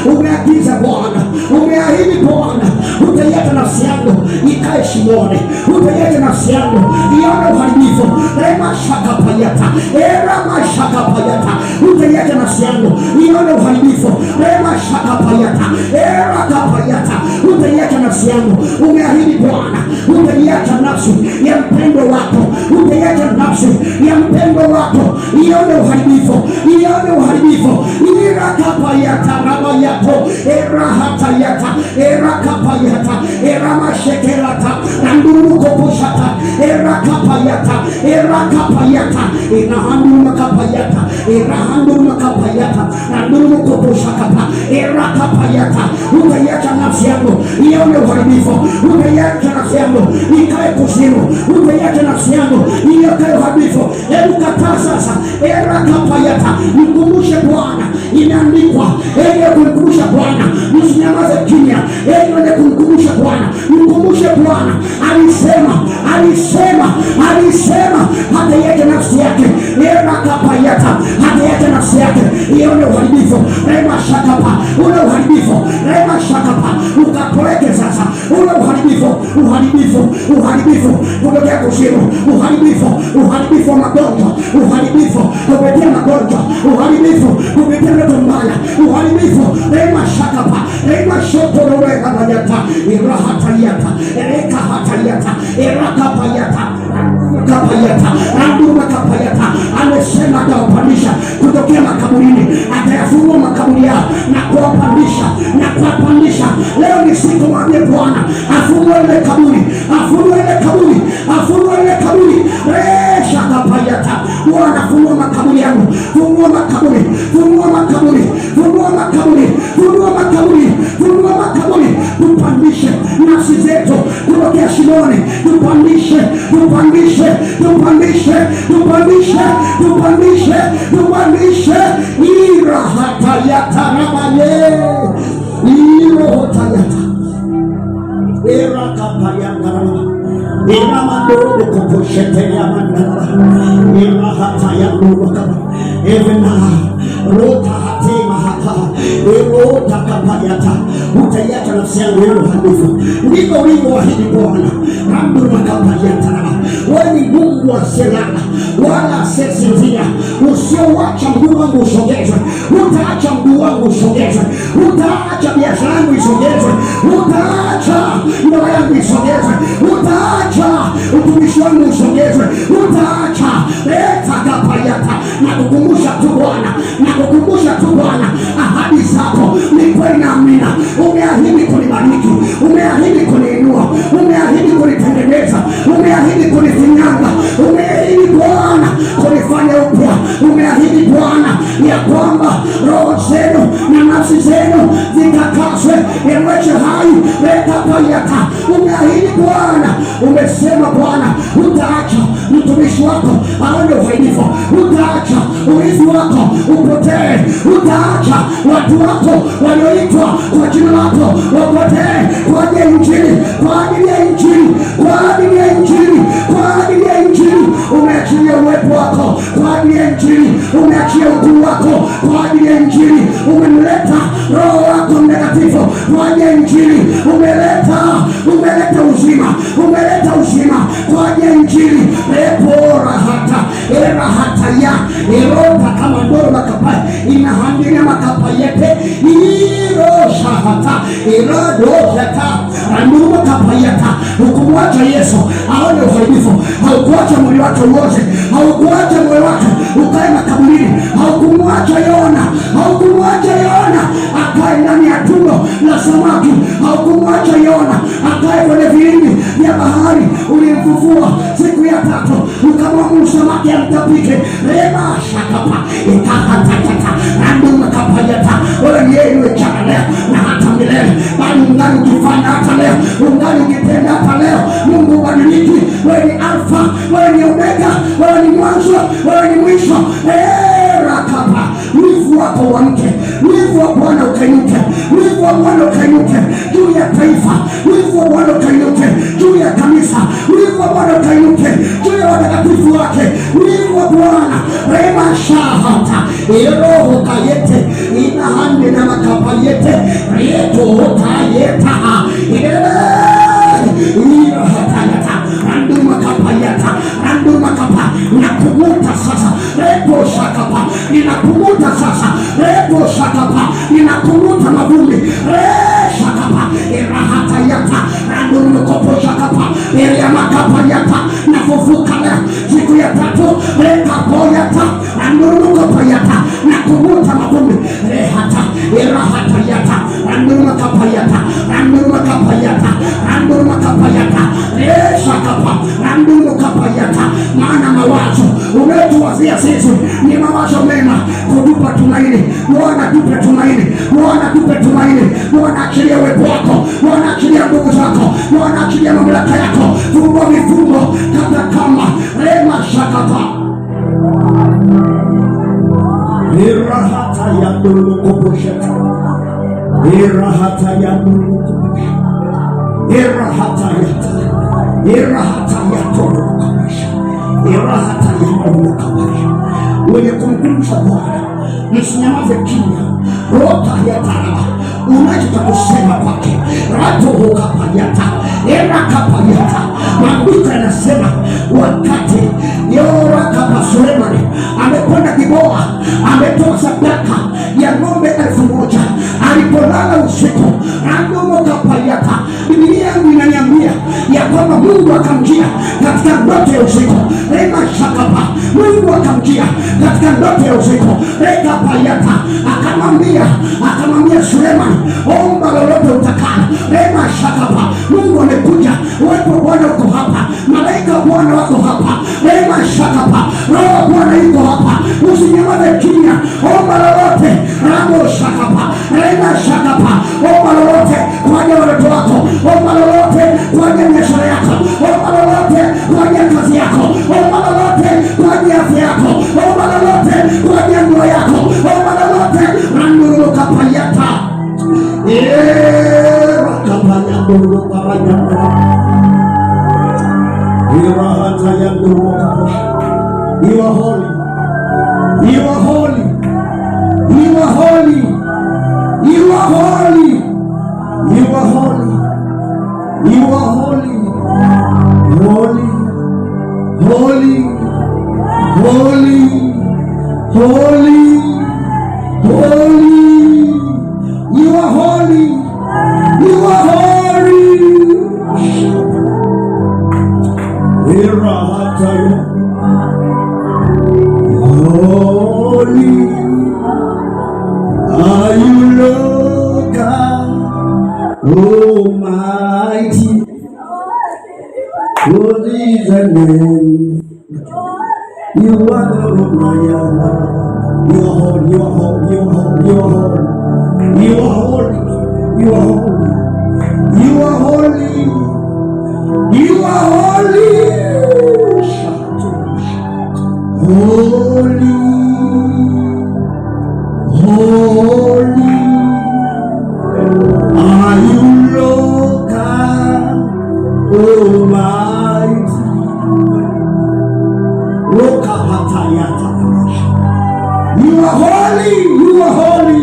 Umeagiza Bwana, umeahidi Bwana, utaiacha nafsi yangu nikae shimoni. Utaiacha nafsi yangu ione uharibifu. Rema shaka payata, erama shaka payata. Utaiacha nafsi yangu ione uharibifu. Rema shaka payata, eraka payata. Utaiacha nafsi yangu. Umeahidi Bwana, utaiacha nafsi ya mpendo wako, utaiacha nafsi ya mpendo wako ione uharibifu, ione uharibifu. Irakapayata rabayako, erahatayata, erakapayata, eramashekelata, randurukoposhata, erakapayata, erakapayata, erahandurumakapayata, erahandurumakapayata, randurukoposhakapa, erakapayata. Utaiacha nafsi yangu ione uharibifu. Utaiacha nafsi yangu ikae kuzimu. Utaiacha nafsi yangu ikae uharibifu. Hebu kataa sasa. Erakapayata, nikumbushe Bwana, imeandikwa. Ewe kunikumbusha Bwana, msinyamaze kimya. Ewe kunikumbusha Bwana, nikumbushe Bwana. Alisema hataiacha nafsi yake. Erakapayata, hataiacha nafsi yake ione uharibifu. Rema shakapa, ule uharibifu. Rema shakapa, ukapeleke sasa ule uharibifu kutokea kuzimu, uharibifu wa magonjwa, uharibifu kupitia magonjwa, uharibifu kupitia ndoto mbaya, uharibifu. Rema shakapa, rema shotorowe kabayata, irahatayata, erekahatayata, erakapayata, kapayata, anduma kapayata. Amesema atawapandisha kutokea makaburini, atayafungua makaburi yao na kuwapandisha. Leo ni siku, mwambie Bwana afungue ile kaburi, afungue ile kaburi. Resha kapayata, Bwana fungua makaburi yangu, fungua makaburi, tupandishe nafsi zetu kutokea shimoni, tupandishe. Irahatayata rabaye, irohotayata, erakapayata raba, iramandoro koposhete yamandara, irahatayata wakaba, evena rota hatima hata, erota kapayata. Utaiacha nafsi yangu ione uharibifu. Ndivyo ulivyoahidi Bwana. Rambuma kapayata raba. Wewe ni Mungu asiyelala wala asiyesinzia. Usioacha mguu wangu usogezwe. Utaacha mguu wangu usogezwe. Utaacha biashara yangu isogezwe. Utaacha ndoa yangu isogezwe. Utaacha utumishi wangu usogezwe. Utaacha kapayata. Nakukumbusha tu Bwana, ahadi zako ni kweli na amina. Umeahidi kunibariki, umeahidi kuniinua, umeahidi kunitengeneza, umeahidi kunifinyanga, umeahidi Bwana kunifanya upya. Umeahidi Bwana ya kwamba roho zenu na nafsi zenu zitakaswe iweche hai. Kapayata, umeahidi Bwana. Umesema Bwana utaacha mtumishi wako aone uharibifu, utaacha urithi wako upotee, utaacha watu wako walioitwa kwa jina lako wapotee kwa ajili ya Injili. Umeachilia uwepo wako kwa ajili ya Injili, umeachia ukuu wako kwa ajili ya Injili, umeleta Roho wako Mtakatifu kwa ajili ya Injili, umeleta uzima kwa ajili ya Injili. Erahata erota kama ndoro makapaya inahandina makapayete iroshahata iradoshata anduma kapayata. Hukumwacha Yesu aone uharibifu, haukuacha mwili wake uoze, haukuacha moyo wake ukae makaburini, haukumwacha Yona akae ndani ya tumbo la samaki, haukumwacha Yona akae kwenye vilindi vya bahari. Ulimfufua siku ya tatu, ukamwamuru samaki amtapike. Rema shakapa ikahatatata anduma kapayata. Wewe ni yeye yule jana, leo na hata milele, bali ungali ukifanya hata leo, ungali ukitenda hata leo. Mungu badiliki. Wewe ni Alfa, wewe ni Omega, wewe ni mwanzo, wewe ni mwisho. Rakapa, wivu wako uamke, wivu wa Bwana ukainuke, wivu wa Bwana ukainuke juu ya taifa, wivu wa Bwana ukainuke juu ya kanisa, wivu wa Bwana ukainuke juu ya watakatifu wake, wivu wa Bwana. Rema shahata eroho kayete inahande na makapayete reto kayeta shakapa ya makapayata na kuvuka leo siku ya tatu rekapoyata andurukapayata na kuvuta mavumbi rehata irahatayata andurukapayata andurukapayata reshakapa andurukapayata. Maana mawazo umetuwazia sisi ni mawazo mema, kutupa tumaini. Bwana tupe tumaini, Bwana tupe tumaini. Bwana achilia uwepo wako, Bwana achilia nguvu zako, Bwana achilia mamlaka yako. Fungua mifungo kata kama rema shakapa irahata ya ndulukupusheta irahata ya ndulukupusheta irahata ya ndulukupusheta irahata ya ndulukupusheta. Wenye kumkumbusha Bwana msinyamaze kimya. Rota ya taraba unachotaka kusema kwake rato hukapayata erakapayata. Maandiko yanasema wakati yorakapa Sulemani amekwenda Gibeoni ametoa sadaka ya ng'ombe 1000 alipolala usiku andumokapayata. Biblia yangu inaniambia ya kwamba Mungu akamjia katika ndoto ya usiku rema shakapa. Mungu akamjia katika ndoto ya usiku rekapayata, akamwambia Sulemani, omba lolote utakalo rema shakapa. Mungu amekuja, uwepo Bwana uko hapa, malaika wa Bwana wako hapa rema shakapa. Roho Bwana yuko hapa, usinyamaze kimya. Omba lolote ramo shakapa rema shakapa. Omba lolote kwa ajili ya watoto wako, omba lolote kwa ajili ya biashara yako, omba lolote kwa ajili ya kazi yako, omba lolote kwa ajili ya afya yako, omba lolote kwa ajili ya ndoa yako, omba lolote rando kapayata rakapaya ndogo kapayata irahata ya ndogo kapayata. You are holy, you are holy, you are holy, you are holy, you are holy, you are holy, holy, holy, holy, holy, holy. You are holy, you are holy. Irahataya holy are you, Lord God Almighty. What is the name? You are the Lord. You are holy, you are holy, you are holy, you are holy, you are holy, you are holy, you are holy, you are holy. Holy, holy are you, Lord God Almighty. You are holy, you are holy.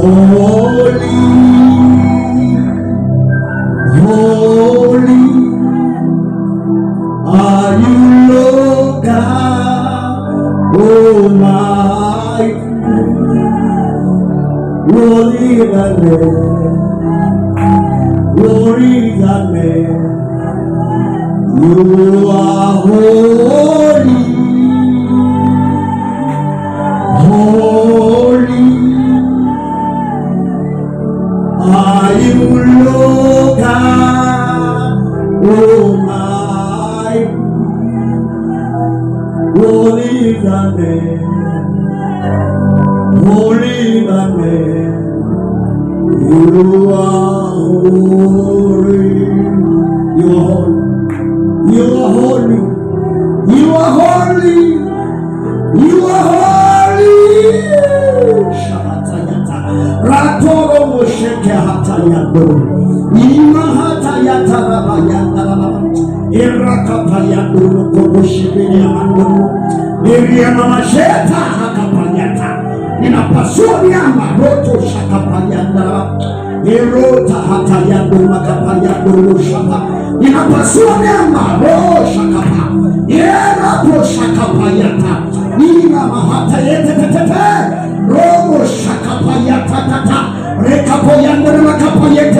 Holy, holy are you, Lord God Almighty. Glory the name, glory the name. You are holy, holy are you, Lord God Almighty. Holy the name, holy the name. You are holy, you are holy. You are holy, you are holy, you are holy. Shahatayata ratoro mosheke hatayado ima hatayata rabayanda irakapayado koboshibini amando iria mama sheta hakapayata ninapasua miamba roto shakapayanda irota hatayado makapayado shaka ninapasua miamba rosha kapa yerapo shakapayata nina mahata yetetetepe robo shakapayata tata rekapo yanda makapayata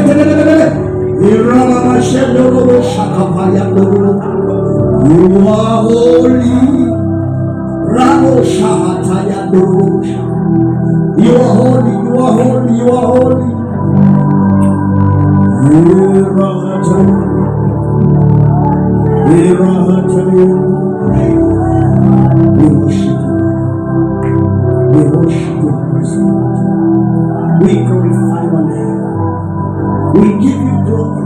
We give you glory.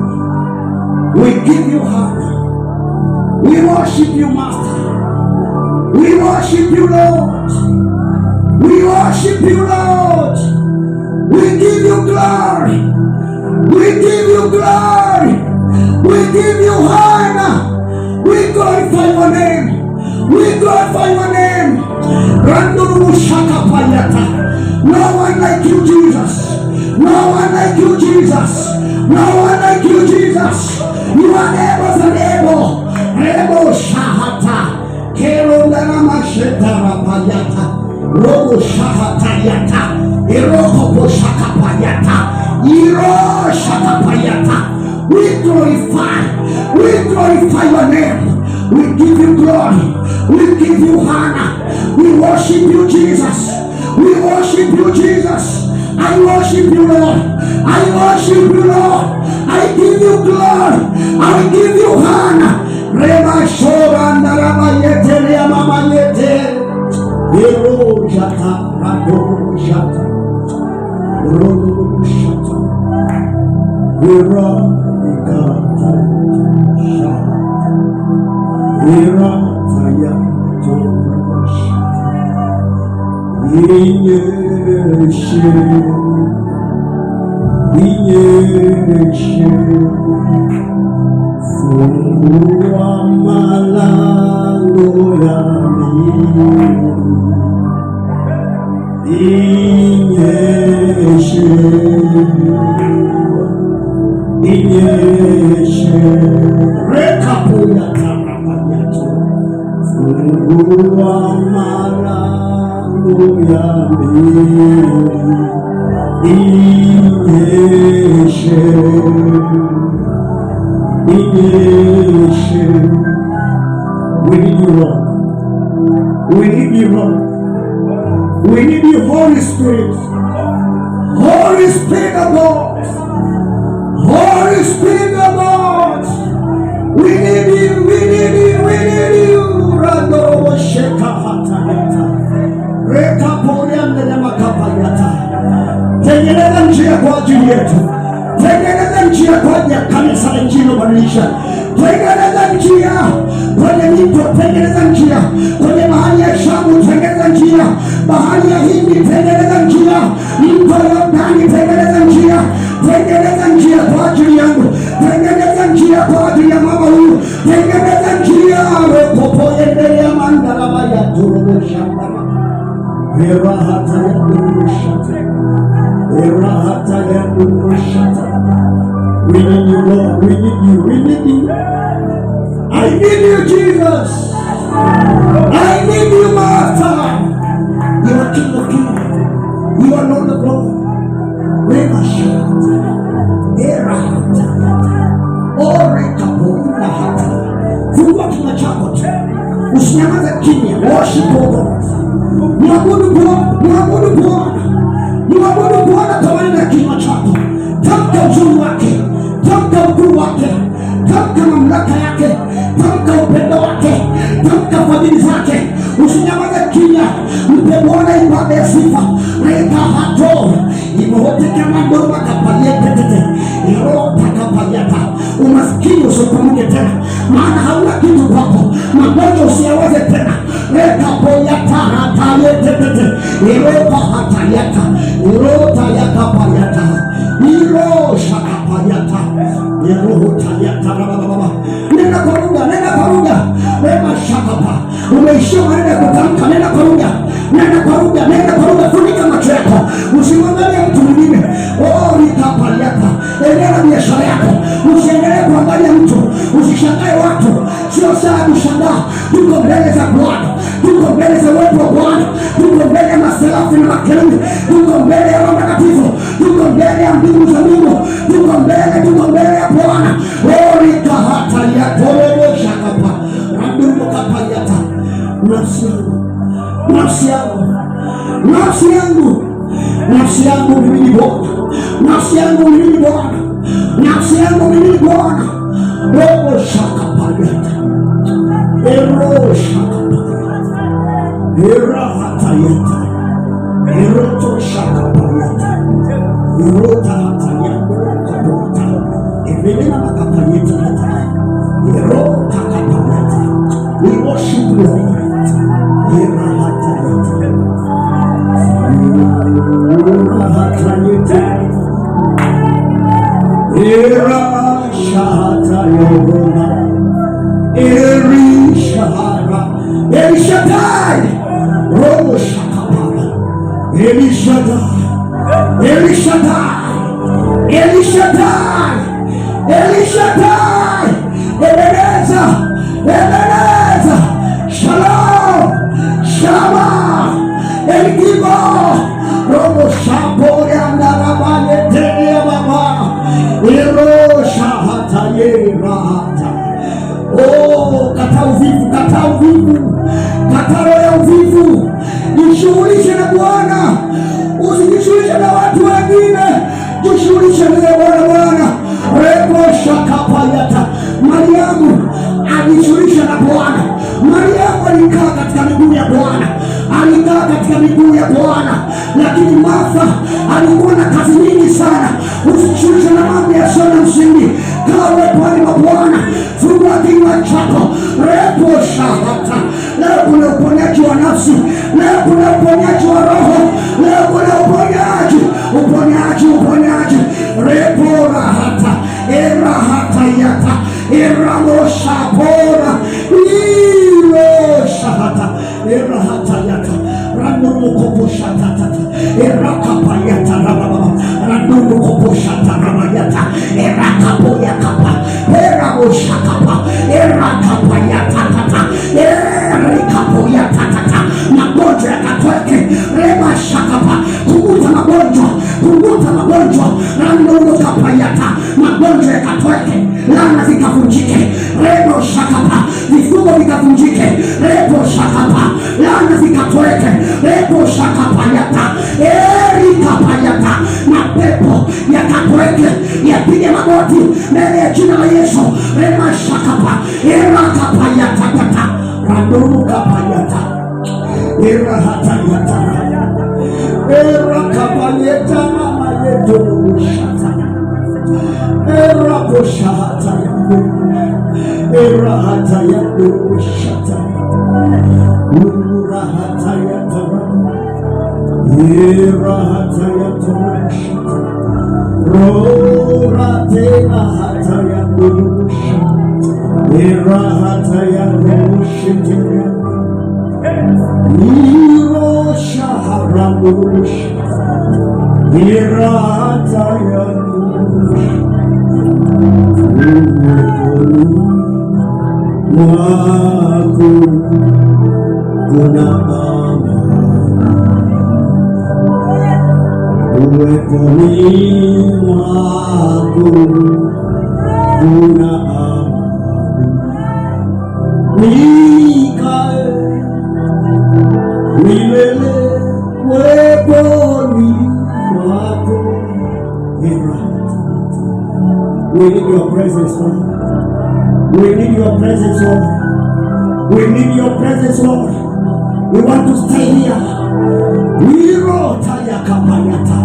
We give you honor. We worship you, Master. We worship you, Lord. We worship you, Lord. We give you glory. We give you glory. We give you honor. We glorify your name. We glorify your name. No one like you, Jesus. No one like you, Jesus. No one like you, Jesus. You are able and able. Ebo shahata. Kero dana shetara payata. Robo shahata yata. Iroko shaka payata. Iro shaka payata. We glorify your name. We give you glory. We give you honor. We worship you, Jesus. We worship you, Jesus. I worship you, Lord. I worship you, Lord. I give you glory. I give you honor. Rema shoba ndarama yete ya mama yete. Ero jata rado jata. Rodo jata. Ira ikata jata. Ira taya tora jata. Inyeshe. Fungua malango ya mbingu, inyeshe, rekapuya karabanyato. Fungua malango ya mbingu, inyeshe. We need you, Lord. We need you, Lord. We need you, Holy Spirit. Holy Spirit of God. Holy Spirit of God. We need you, we need you, we need you. Rando sheka hatayata. Reka porianda ya makapayata. Tengeneza njia kwa ajili yetu. Tengeneza njia kwa ajili ya kanisa la Injili Ubadilisha. Tengeneza njia kwenye mito, tengeneza njia kwenye bahari ya Shamu, tengeneza njia bahari ya Hindi, tengeneza njia mto Yordani, tengeneza njia kwa ajili yangu, tengeneza njia kwa ajili ya mama huyu, tengeneza njia popoendelea mandalaba ya turushamba erahata ya turushata. We need you, Lord. We need you. We need you. I need you, Jesus. I need you, Master. You are King of Kings. You are Lord of Lords. Fungua kinywa chako tu, usinyamaze kimya. Worship God. Mwabudu Bwana tawala na kinywa chako. Tamka uzuri wake, tamka ukuu wake, tamka mamlaka yake, tamka upendo wake, tamka fadhili zake. Usinyamaze kimya. Mpe Bwana ibada ya sifa. Reka hato imote kama ndoma kapaliete tete irota kapaliata. Umaskini usipamuke tena, maana hauna kitu kwako. Magonjwa usiyaweze tena. Reka poyata hatayete tete irota hatayata irota yakapaliata iro shakapaliata irota yakapaliata. Nenda kwa lugha. Rema shakapa. Umeishia maneno kutamka. Nenda kwa lugha. Funika macho yako. Usimwangalie mtu mwingine. Nikapaliata. Endelea na biashara yako. Usiendelee kuangalia mtu. Usishangae watu. Sio saa kushangaa. Tuko mbele za Bwana. Tuko mbele za uwepo wa Bwana. Tuko mbele ya maserafi na makerubi. Tuko mbele ya Roho Mtakatifu. Tuko mbele ya mbingu za Mungu. Tuko mbele ya Bwana. Nikahatalia tolebo shakapa. Rambuko kapaliata. Nafsi yangu mimi ni Bwana. Roho shakapaliata. Ero shakapaliata. Era hatayata. Eroto shakapaliata. Erota hatayata. Elena makapayeta hata. Ero kakapayeta. We worship Lord. Era hata yeta. Era hata yeta. Era shahata yona. Eri shahara. Eri shaddai. Robo shakapara. Eri shaddai. Eri shaddai. Eri shaddai. Eri shaddai. Ebeneza. Ebeneza. Shalom. Shalom. Elikibo. Robo shapo yandarabane tenia baba. Ero shahata yerahata. Oh, kata uvivu, kata uvivu. Kata roho ya uvivu. Jishughulishe na Bwana. Usijishughulishe na watu wengine. Jishughulishe na Bwana. Rebo shakapayata. Mariamu alijishughulisha na Bwana. Mariamu alikaa katika miguu ya Bwana. Alikaa katika miguu ya Bwana. Lakini Martha alikuwa na kazi nyingi sana. Usijishughulishe na mambo yasiyo na msingi. Kaa uweponi mwa Bwana. Fungua kinywa chako. Rebo shahata. Leo kuna uponyaji wa nafsi. Leo kuna uponyaji wa roho. Leo kuna uponyaji. Rebo rahata. Erahata yata. Eramosha bora. Iro shahata. Erahata yata. Randumu koposha tatata. Erakapayata rababa. Randumu koposha tarabayata. Erakapoyakapa. Eramoshakapa. Erakapayata tata. Erikapoyata tata. Magonjwa yakatweke. Rema shakapa. Punguza magonjwa. Randumu kapayata. Magonjwa yakatweke. Lana zikavunjike. Remo shakapa. Vifungo vikavunjike. Remo shakapa. Lana zikatweke. Remo shakapayata. Erikapayata. Mapepo yakatweke. Yapige magoti mbele ya jina la Yesu. Rema shakapa. Erakapayata tata. Randumu kapayata. Erahatayata. Erakapayata mama yetu shata. Eraposhahata yangu. Erahatayatu shata. Urahatayata. Erahatayatu shata. Roratena hatayatu shata. Erahatayatu shata. Iro shaharamu shata. Erahatayatu wako kuna amani. Uweponi mwako kuna amani. Nikae milele uweponi mwako. We need your presence, Lord. We need your presence, Lord. We need your presence, Lord. We want to stay here. Wirota yakapayata.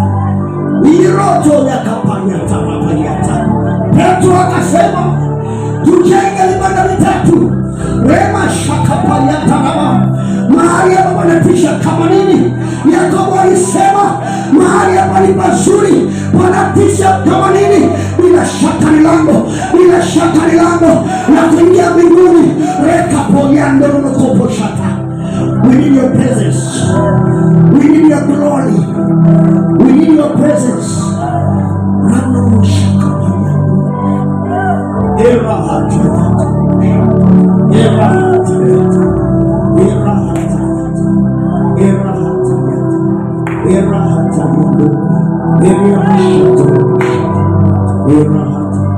Wiroto yakapayata rapayata. Petro akasema tujenge vibanda vitatu. Rema shakapayata rama. Mahali hapa panatisha kama nini? Yakobo alisema mahali hapa ni pazuri, panatisha kama nini? Bila shaka ni lango la kuingia mbinguni. Reka poyando ruko shata. We need your presence. We need your glory. We need your presence. Rano shakapaya. Erahatayata. Erahatayata. Erahatayata. Erahatayata. Erahatayata. Erahatayata. Erahatayata.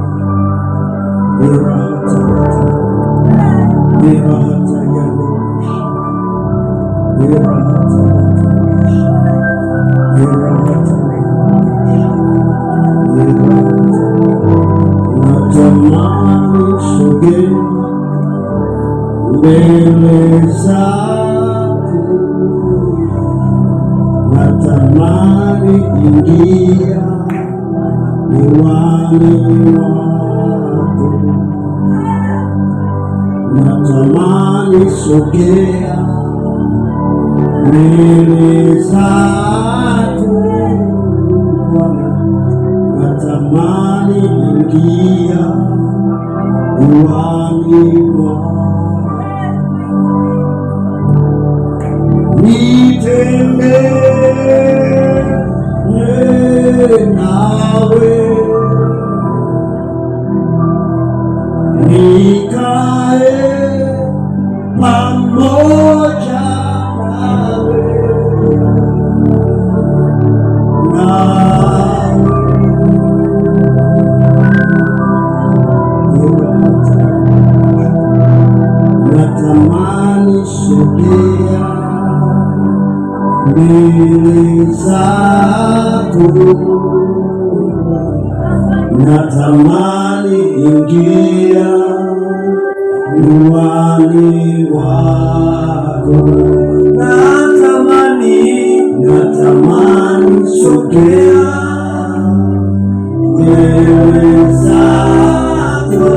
Natamani sogea mbele zako, natamani ingia miwani mwako. natamani sogea mbele zako Bwana, natamani ingia uwani mwako, nitembee nawe, nikae pamoja nawe, natamani sogea mbele zako, natamani ingia uwani wako, natamani sogea mbele zako,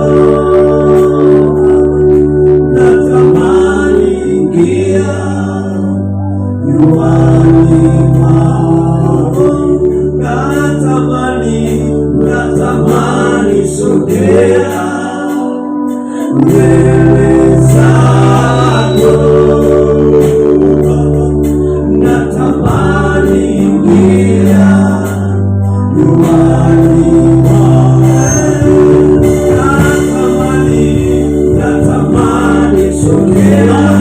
natamani ingia uwani wako, natamani sogea mbele zako, natamani ingia uwani wako, natamani sogea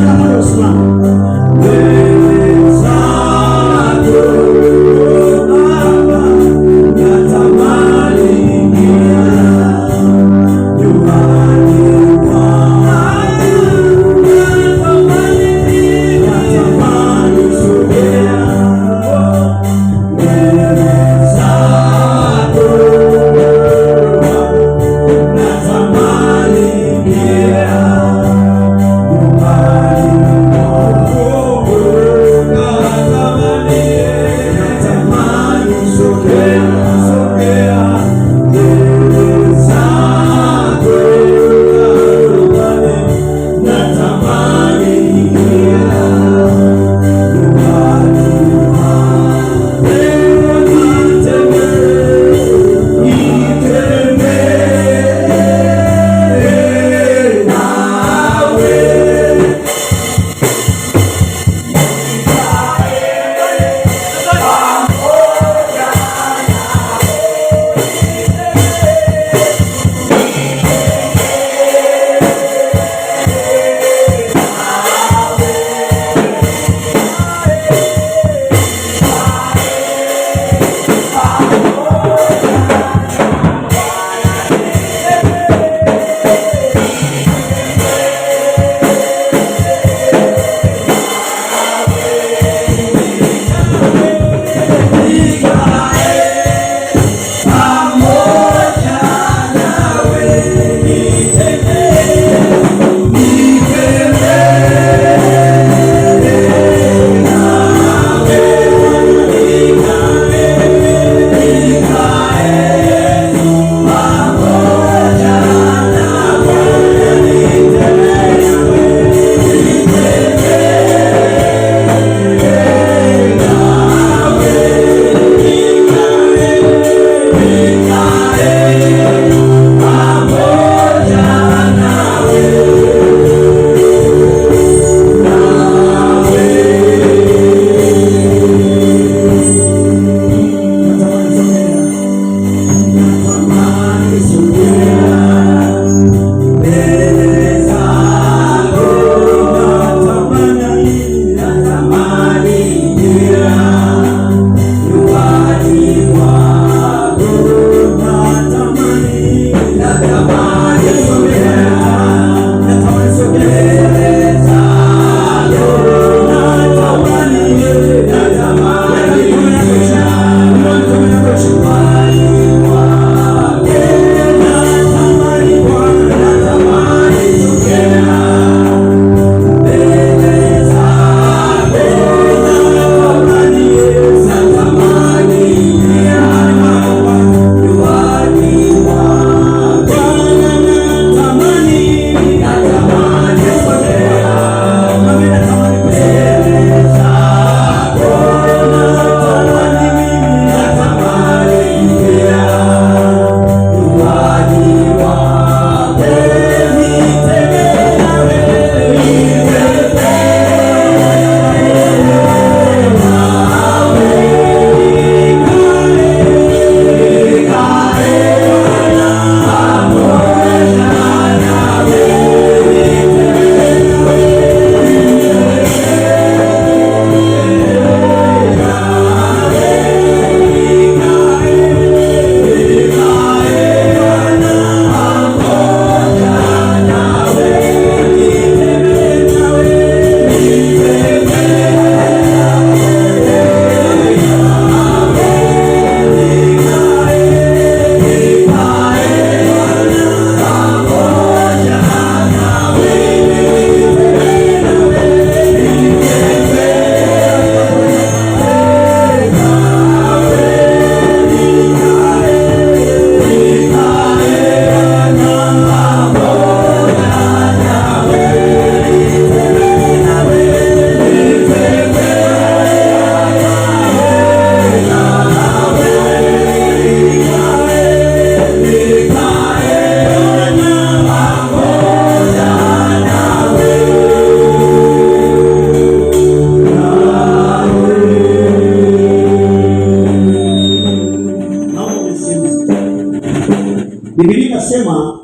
Biblia inasema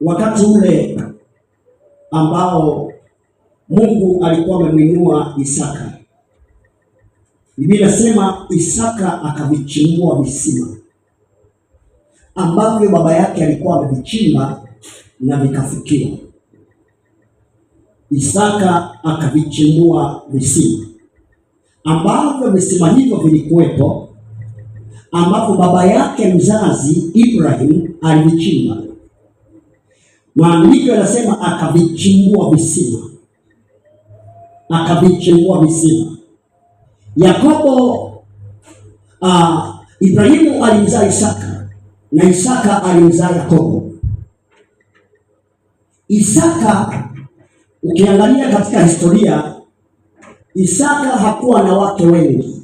wakati ule ambao Mungu alikuwa amemwinua Isaka, Biblia inasema Isaka akavichimbua visima ambavyo baba yake alikuwa amevichimba na vikafukiwa. Isaka akavichimbua visima ambavyo visima hivyo vilikuwepo, ambapo baba yake mzazi Ibrahim alivichimba. Maandiko yanasema akavichimbua visima, akavichimbua visima. Yakobo, Ibrahimu alimzaa Isaka na Isaka alimzaa Yakobo. Isaka, ukiangalia katika historia, Isaka hakuwa na wake wengi.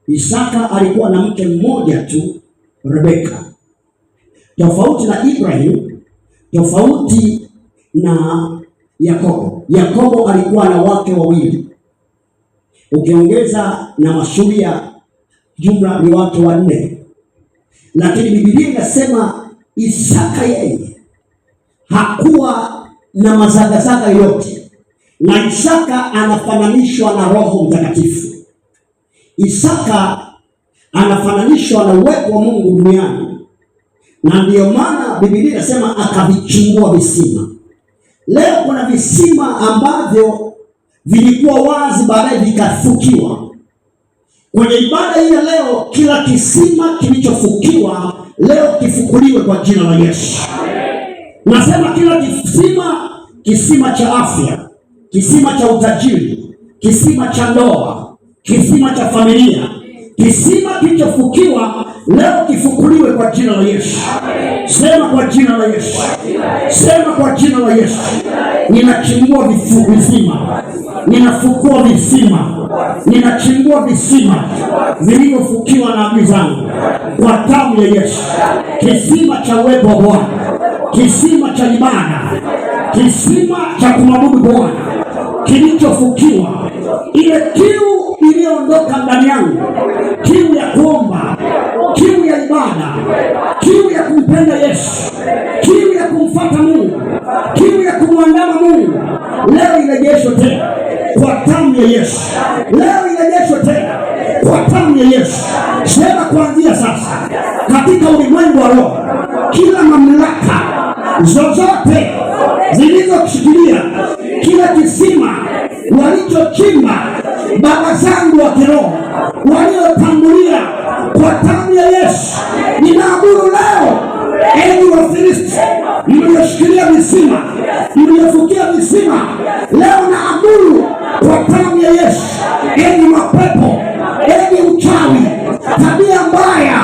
Isaka alikuwa na mke mmoja tu, Rebeka. Tofauti na Ibrahim, tofauti na Yakobo. Yakobo alikuwa na wake wawili. Ukiongeza na Masuria, jumla ni wake wanne. Lakini Biblia inasema Isaka yeye hakuwa na mazagazaga yote, na Isaka anafananishwa na Roho Mtakatifu. Isaka anafananishwa na uwepo wa Mungu duniani, na ndiyo maana Biblia inasema akavichimbua visima. Leo kuna visima ambavyo vilikuwa wazi, baadaye vikafukiwa. Kwenye ibada hii ya leo, kila kisima kilichofukiwa leo kifukuliwe kwa jina la Yesu. Nasema kila kisima, kisima cha afya, kisima cha utajiri, kisima cha ndoa, kisima cha familia, kisima kilichofukiwa leo kifukuliwe kwa jina la Yesu. Sema kwa jina la Yesu. Sema kwa jina la Yesu. Ninachimbua visima, ninafukua visima, ninachimbua visima vilivyofukiwa na adui zangu kwa damu ya Yesu. Kisima cha uwepo wa Bwana, kisima cha ibada, kisima cha kumwabudu Bwana kilichofukiwa, ile kiu iliyoondoka ndani yangu, kiu ya kuomba, kiu ya ibada, kiu ya kumpenda Yesu, kiu ya kumfuata Mungu, kiu ya kumwandama Mungu, leo irejeshwe tena kwa damu ya Yesu. Leo irejeshwe tena kwa damu ya Yesu. Sema kuanzia sasa, katika ulimwengu wa roho, kila mamlaka zozote zilizoshikilia kila kisima walichochimba baba zangu wa kiroho waliotangulia, kwa damu ya Yesu ninaamuru leo, enyi Wafilisti mlioshikilia visima, mliofukia visima, leo naamuru kwa damu ya Yesu, enyi mapepo, enyi uchawi, tabia mbaya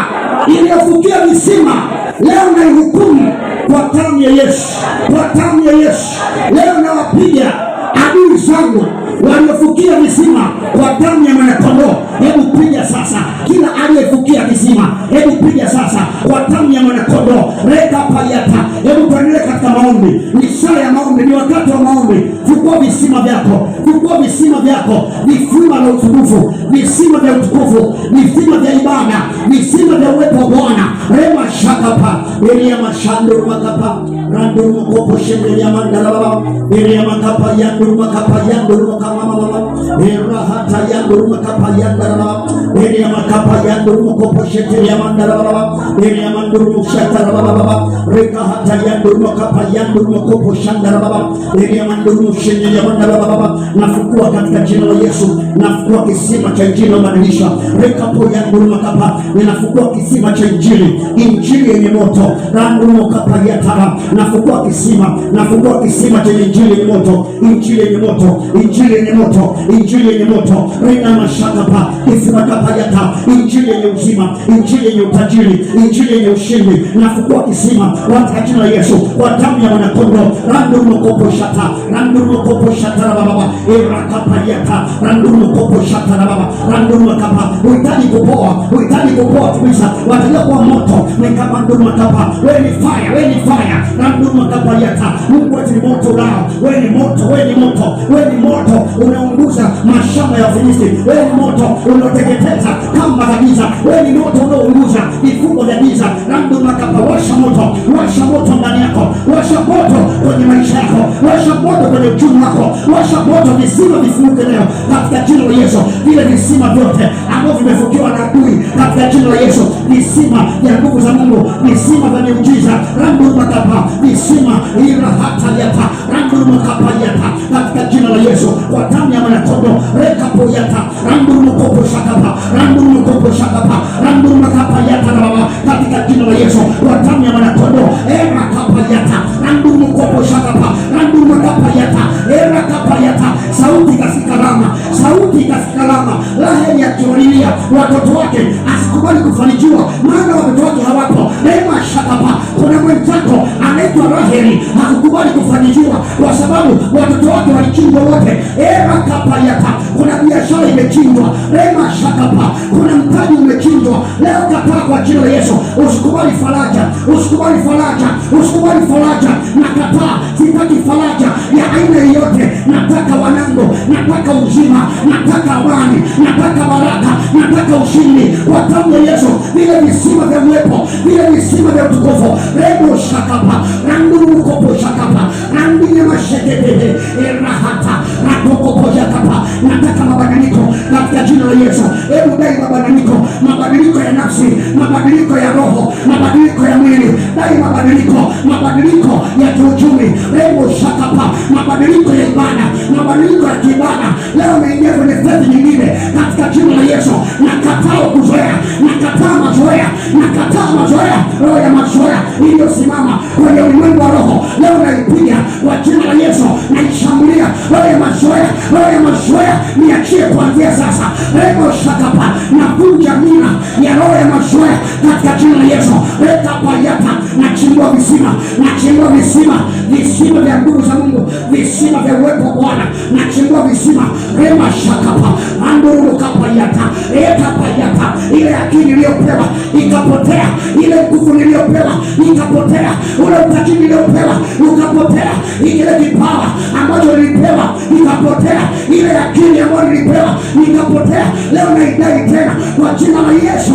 iliyofukia visima, leo naihukumu kwa damu ya Yesu, kwa damu ya Yesu. Leo nawapiga adui zangu waliofukia visima kwa damu ya Mwanakondoo. Hebu piga sasa kila aliyefukia visima, hebu piga sasa kwa damu ya Mwanakondoo. Reka payata. Hebu tuendelee katika maombi. Ni saa ya maombi, ni wakati wa maombi. Fukua visima vyako, fukua visima vyako, visima vya utukufu, visima vya utukufu, visima vya ibada, visima vya uwepo wa Bwana. Rema shakapa elia mashandur makapa randur makopo shende ya mandala baba elia makapa yandur makapa yandur makama mama era hata yandur makapa yandara baba elia makapa yandur makopo shende ya mandala baba elia mandur mushata baba reka hata yandur makapa yandur makopo shandara baba elia mandur mushende ya mandala baba. Nafukua katika jina la Yesu, nafukua kisima cha injili na madirisha. Reka po yandur makapa, ninafukua kisima cha injili, injili yenye moto. Randur makapa yatara, nafukua kisima, nafukua kisima cha injili yenye moto, injili yenye moto, injili yenye moto, injili yenye moto. Rina mashakapa, kisima kapa yata, injili yenye uzima, injili yenye utajiri, injili yenye ushindi. Nafukua kisima katika jina la Yesu, kwa damu ya Mwanakondoo. Randur makopo shata, randur makopo shata baba, era kapa yata, randur makopo shata baba, randur makapa. Uhitaji kupoa, uhitaji kupoa kabisa, watajua kwa moto. Nikapa ndur makapa, wewe ni fire, wewe ni fire. Randur makapa yata, Mungu wetu ni moto lao. Wewe ni moto, wewe ni moto, wewe ni moto unaunguza mashamba ya Filisti. Wewe ni moto unaoteketeza kamba za giza. Wewe ni moto unaounguza vifungo vya giza. Randur makapa washa washa moto ndani yako, washa moto kwenye maisha yako, washa moto kwenye uchumi wako, washa moto, visima vifunguke leo katika jina la Yesu. Vile visima vyote ambavyo vimefukiwa na adui katika jina la Yesu, visima vya nguvu za Mungu, visima vya miujiza, rangu makapa, visima ila hata yata, rangu makapa yata katika jina la Yesu, kwa damu ya mwanakondoo, rekapo yata, rangu mkopo shakapa, rangu mkopo shakapa, rangu makapa yata na baba katika jina la Yesu, kwa damu ya mwanakondoo, kapa yata, rangu mkopo shakapa, rangu makapa yata, kapa yata. Sauti kasikalama, sauti kasikalama, Raheli akiwalilia watoto wake asikubali kufanikiwa maana watoto wake hawapo. Rema shakapa, kuna mwenzako anaitwa Raheli hakukubali kufanikiwa kwa sababu watoto wake walichinjwa wote. Kapa yata, kuna biashara imechinjwa. Rema shakapa, kuna mtaji umechinjwa. Leo kataa kwa jina la Yesu, usikubali faraja, usikubali faraja, usikubali faraja. Nakataa, sitaki faraja ya aina yoyote. Nataka wanangu, nataka uzima, nataka amani, nataka baraka, nataka ushindi kwa damu ya Yesu. Vile visima vya uwepo, vile visima vya utukufu, rebo shakapa, rangu mkopo shakapa, rangi ya mashekete, rahata, rakokopo shakapa. Nataka mabadiliko katika jina la Yesu. Hebu dai mabadiliko, mabadiliko ya nafsi, mabadiliko ya roho, mabadiliko ya mwili, dai mabadiliko, mabadiliko ya kiuchumi, rebo shakapa, mabadiliko ya ibada, mabadiliko ya kibada. Leo naingia kwenye fedha nyingine katika jina la Yesu. Nakataa kuzoea, nakataa mazoea, nakataa mazoea. Roho ya mazoea iliyosimama kwenye ulimwengu wa roho leo naipiga kwa jina la Yesu, naishambulia roho ya mazoea, roho ya mazoea niachie kuanzia sasa. Rebo shakapa, navunja mina ya roho ya mazoea katika jina la Yesu. Rekapa yata, nachimbua visima, nachimbua visima, visima vya nguvu za Mungu, visima vya uwepo wa Bwana, nachimbua visima. Rema shakapa, anduru kapa yata, ekapa yata. Ile akili niliyopewa ikapotea, ile nguvu niliyopewa ikapotea, ule utajiri niliyopewa ukapotea, ile kipawa ambacho nilipewa ikapotea, ile akili ambayo nilipewa ikapotea. Leo naidai tena kwa jina la Yesu.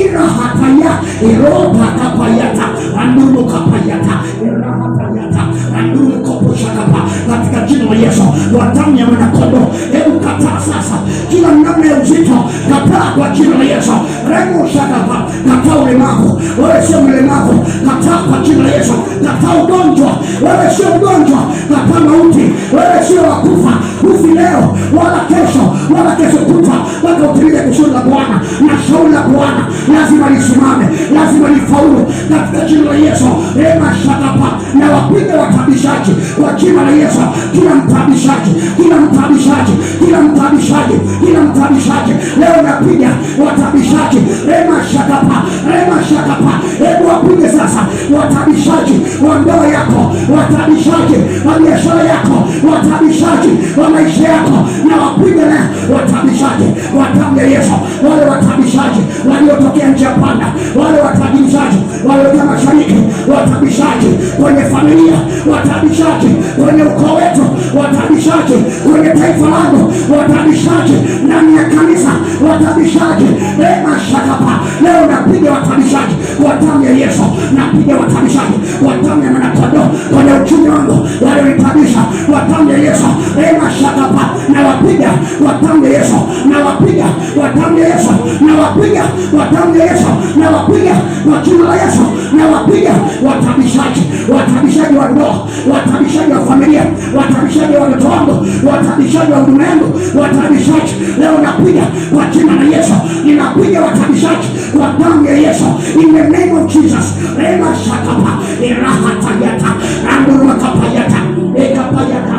Ira hataya, irota kapa yata, anduru kapa yata, ira hataya, anduru kopo shakapa katika jina la Yesu, kwa damu ya mwanakondoo. Hebu kataa sasa kila namna ya uzito, kataa kwa jina la Yesu. Remo shakapa, kataa ulemavu, wewe sio mlemavu, kataa kwa jina la Yesu. Kataa ugonjwa, wewe sio mgonjwa, kataa mauti, wewe sio wakufa, ufi leo wala kesho wala kesho kutwa, mpaka utimize kusudi la Bwana na shauri la Bwana lazima lisimame, lazima lifaulu katika jina la Yesu. Rema shakapa, na wapige watabishaji kwa jina la Yesu. Kila mtabishaji, kila mtabishaji, kila mtabishaji, kila mtabishaji leo napiga watabishaji. Rema shakapa, rema shakapa. Hebu wapige sasa watabishaji wa ndoa yako, watabishaji wa biashara yako, watabishaji wa maisha yako, na wapige leo watabishaji wa damu ya Yesu. Wale watabishaji waliotokea njia panda, wale watabishaji waliotokea mashariki, watabishaji kwenye familia, watabishaji kwenye ukoo wetu, watabishaji kwenye taifa langu, watabishaji ndani ya kanisa, watabishaji. Rema shakapa, leo napiga watabishaji kwa damu ya Yesu, napiga watabishaji kwa damu ya mwanakondoo kwenye uchumi wangu, wale walitabisha kwa damu ya Yesu. Rema shakapa, na wapiga kwa damu ya Yesu, na wapiga kwa damu ya Yesu, na wapiga kwa damu ya Yesu, na wapiga kwa jina la Yesu, na wapiga watabishaji, watabishaji wa ndoa, watabishaji wa familia, watabishaji wa watoto wangu, watabishaji wa huduma yangu, watabishaji leo napiga kwa jina la Yesu. Ninapiga watabishaji kwa damu ya Yesu, in the name of Jesus. Rema shakapa, irahatayata, andurukapayata, ekapayata,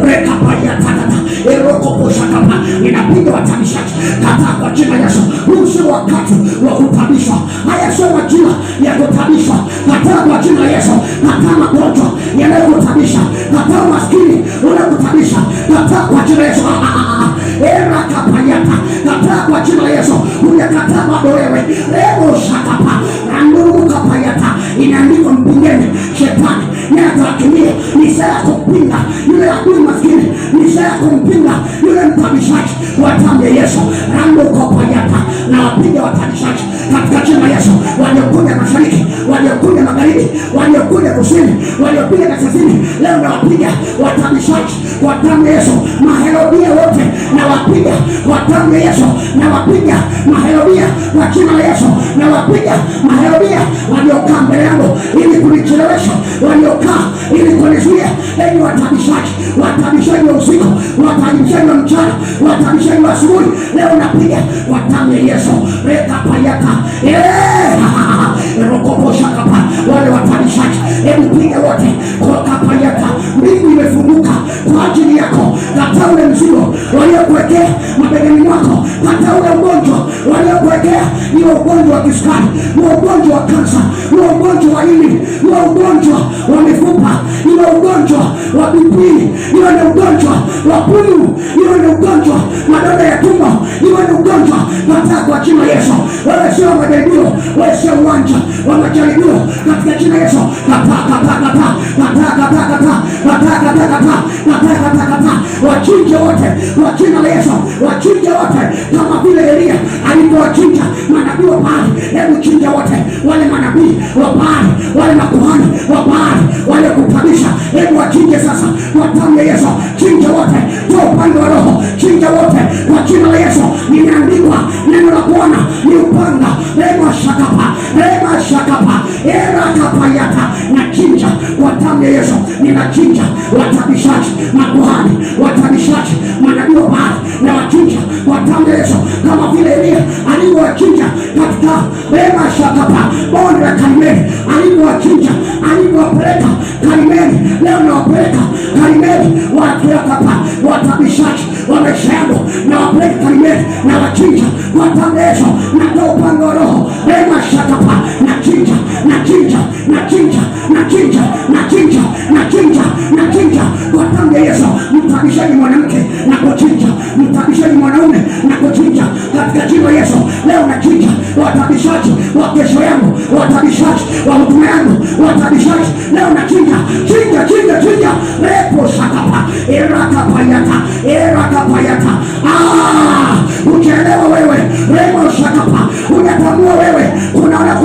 rekapayata, erokoposhakapa. Ninapiga watabishaji, kataa kwa jina Yesu. Huu sio wakati wa kutabishwa, haya sio majira ya kutabishwa. Kataa kwa jina Yesu. Kataa magonjwa yanayokutabisha, kataa maskini unakutabisha, kataa kwa jina Yesu. Erakapayata, kataa kwa jina Yesu. Unakataa bado wewe. Rebo shakapa, andurukapayata. Inaandikwa mpingeni shetani na atakimbia. Ni saa kumpinga yule adui maskini, ni saa kumpinga yule mtabishaji kwa damu ya Yesu. Andurukapayata, na wapiga watabishaji katika jina Yesu. Waliokuja mashariki, waliokuja magharibi, waliokuja kusini, waliokuja kaskazini, leo nawapiga watabishaji kwa damu ya Yesu. Maherodia wote nawapiga kwa damu ya Yesu, nawapiga maherodia kwa jina la Yesu, nawapiga maherodia waliokaa mbele yangu ili kunichelewesha, waliokaa ili kunizuia. Enyi watabishaji, watabishaji wa usiku, watabishaji wa mchana, watabishaji wa asubuhi, leo napiga kwa damu ya Yesu. Reka payata rokopo shakapa, wale watabishaji, hebu piga wote kwa kapayata. Mbingu imefunguka kwa ajili yako. Kata ule mzigo waliokuwekea mabegani mwako, kata ule ugonjwa waliokuwekea, ni ugonjwa wa kisukari, ni ugonjwa wa kansa, ni ugonjwa wa ini, ni ugonjwa wa mifupa, ni ugonjwa wa BP, ni ugonjwa wa pumu, ni ugonjwa madonda ya tumbo, ni ugonjwa. Kata kwa jina Yesu. Wewe sio majaribio, wewe sio uwanja wa majaribio, katika jina Yesu. Wachinje wote kwa jina la Yesu, wachinje wote kama vile Elia alipowachinja manabii wa Baali. Hebu chinja wote wale manabii wa Baali, wale makuhani wa Baali wale kutabisha, hebu wachinje sasa kwa damu ya Yesu. Chinja wote kwa upande wa roho, chinja wote kwa jina la Yesu. Nimeandikwa neno la Bwana ni upanga, rema shakapa era kapayata. Na chinja kwa damu ya Yesu, ninachinja watabishaji, makuhani, watabishaji, manabii wa Baali, na wachinja kwa damu ya Yesu kama vile Elia alivyowachinja katika rema shakapa bonde la Karmeli, alivyowachinja, alivyowapeleka Karmeli. Leo nawapeleka Karmeli wakiakapa watabishaji wa maisha yangu, na wapeleka Karmeli na wachinja kwa damu ya Yesu. Na kwa upanga wa roho rema shakapa, nachinja kwa damu ya Yesu. Mtabishaji mwanamke na kuchinja, mtabishaji mwanaume na kuchinja katika jina la Yesu. Leo nachinja watabishaji wa kesho yangu, watabishaji wa huduma yangu, watabishaji leo nachinja. Chinja repo shakapa erakapayata. Ukielewa wewe remo shakapa, unatambua wewe kunaona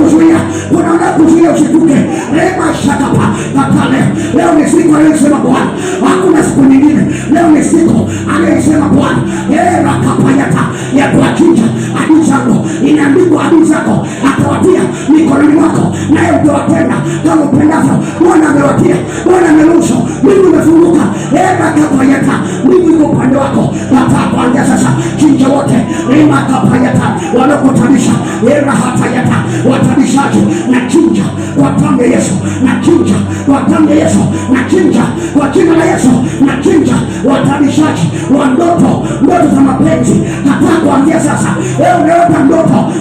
kuzuia usituke. Rema shakapa katale. Leo ni siku aliyosema Bwana, hakuna siku nyingine. Leo ni siku aliyosema Bwana erakapayata ya kuwachinja adui zako. Inaandikwa adui zako atawatia mikononi mwako, naye utawatenda kama upendavyo. Bwana amewatia, Bwana ameruhusu, mbingu imefunguka. Erakapayata, mbingu iko upande wako. Kuanzia sasa chinja wote erakapayata wanakutabisha erahatayata watabishaji. Na chinja kwa damu ya Yesu, na chinja kwa damu ya Yesu, na chinja kwa jina la Yesu, na chinja watabishaji wa ndoto za mapenzi. Hata kuanzia sasa wewe unaota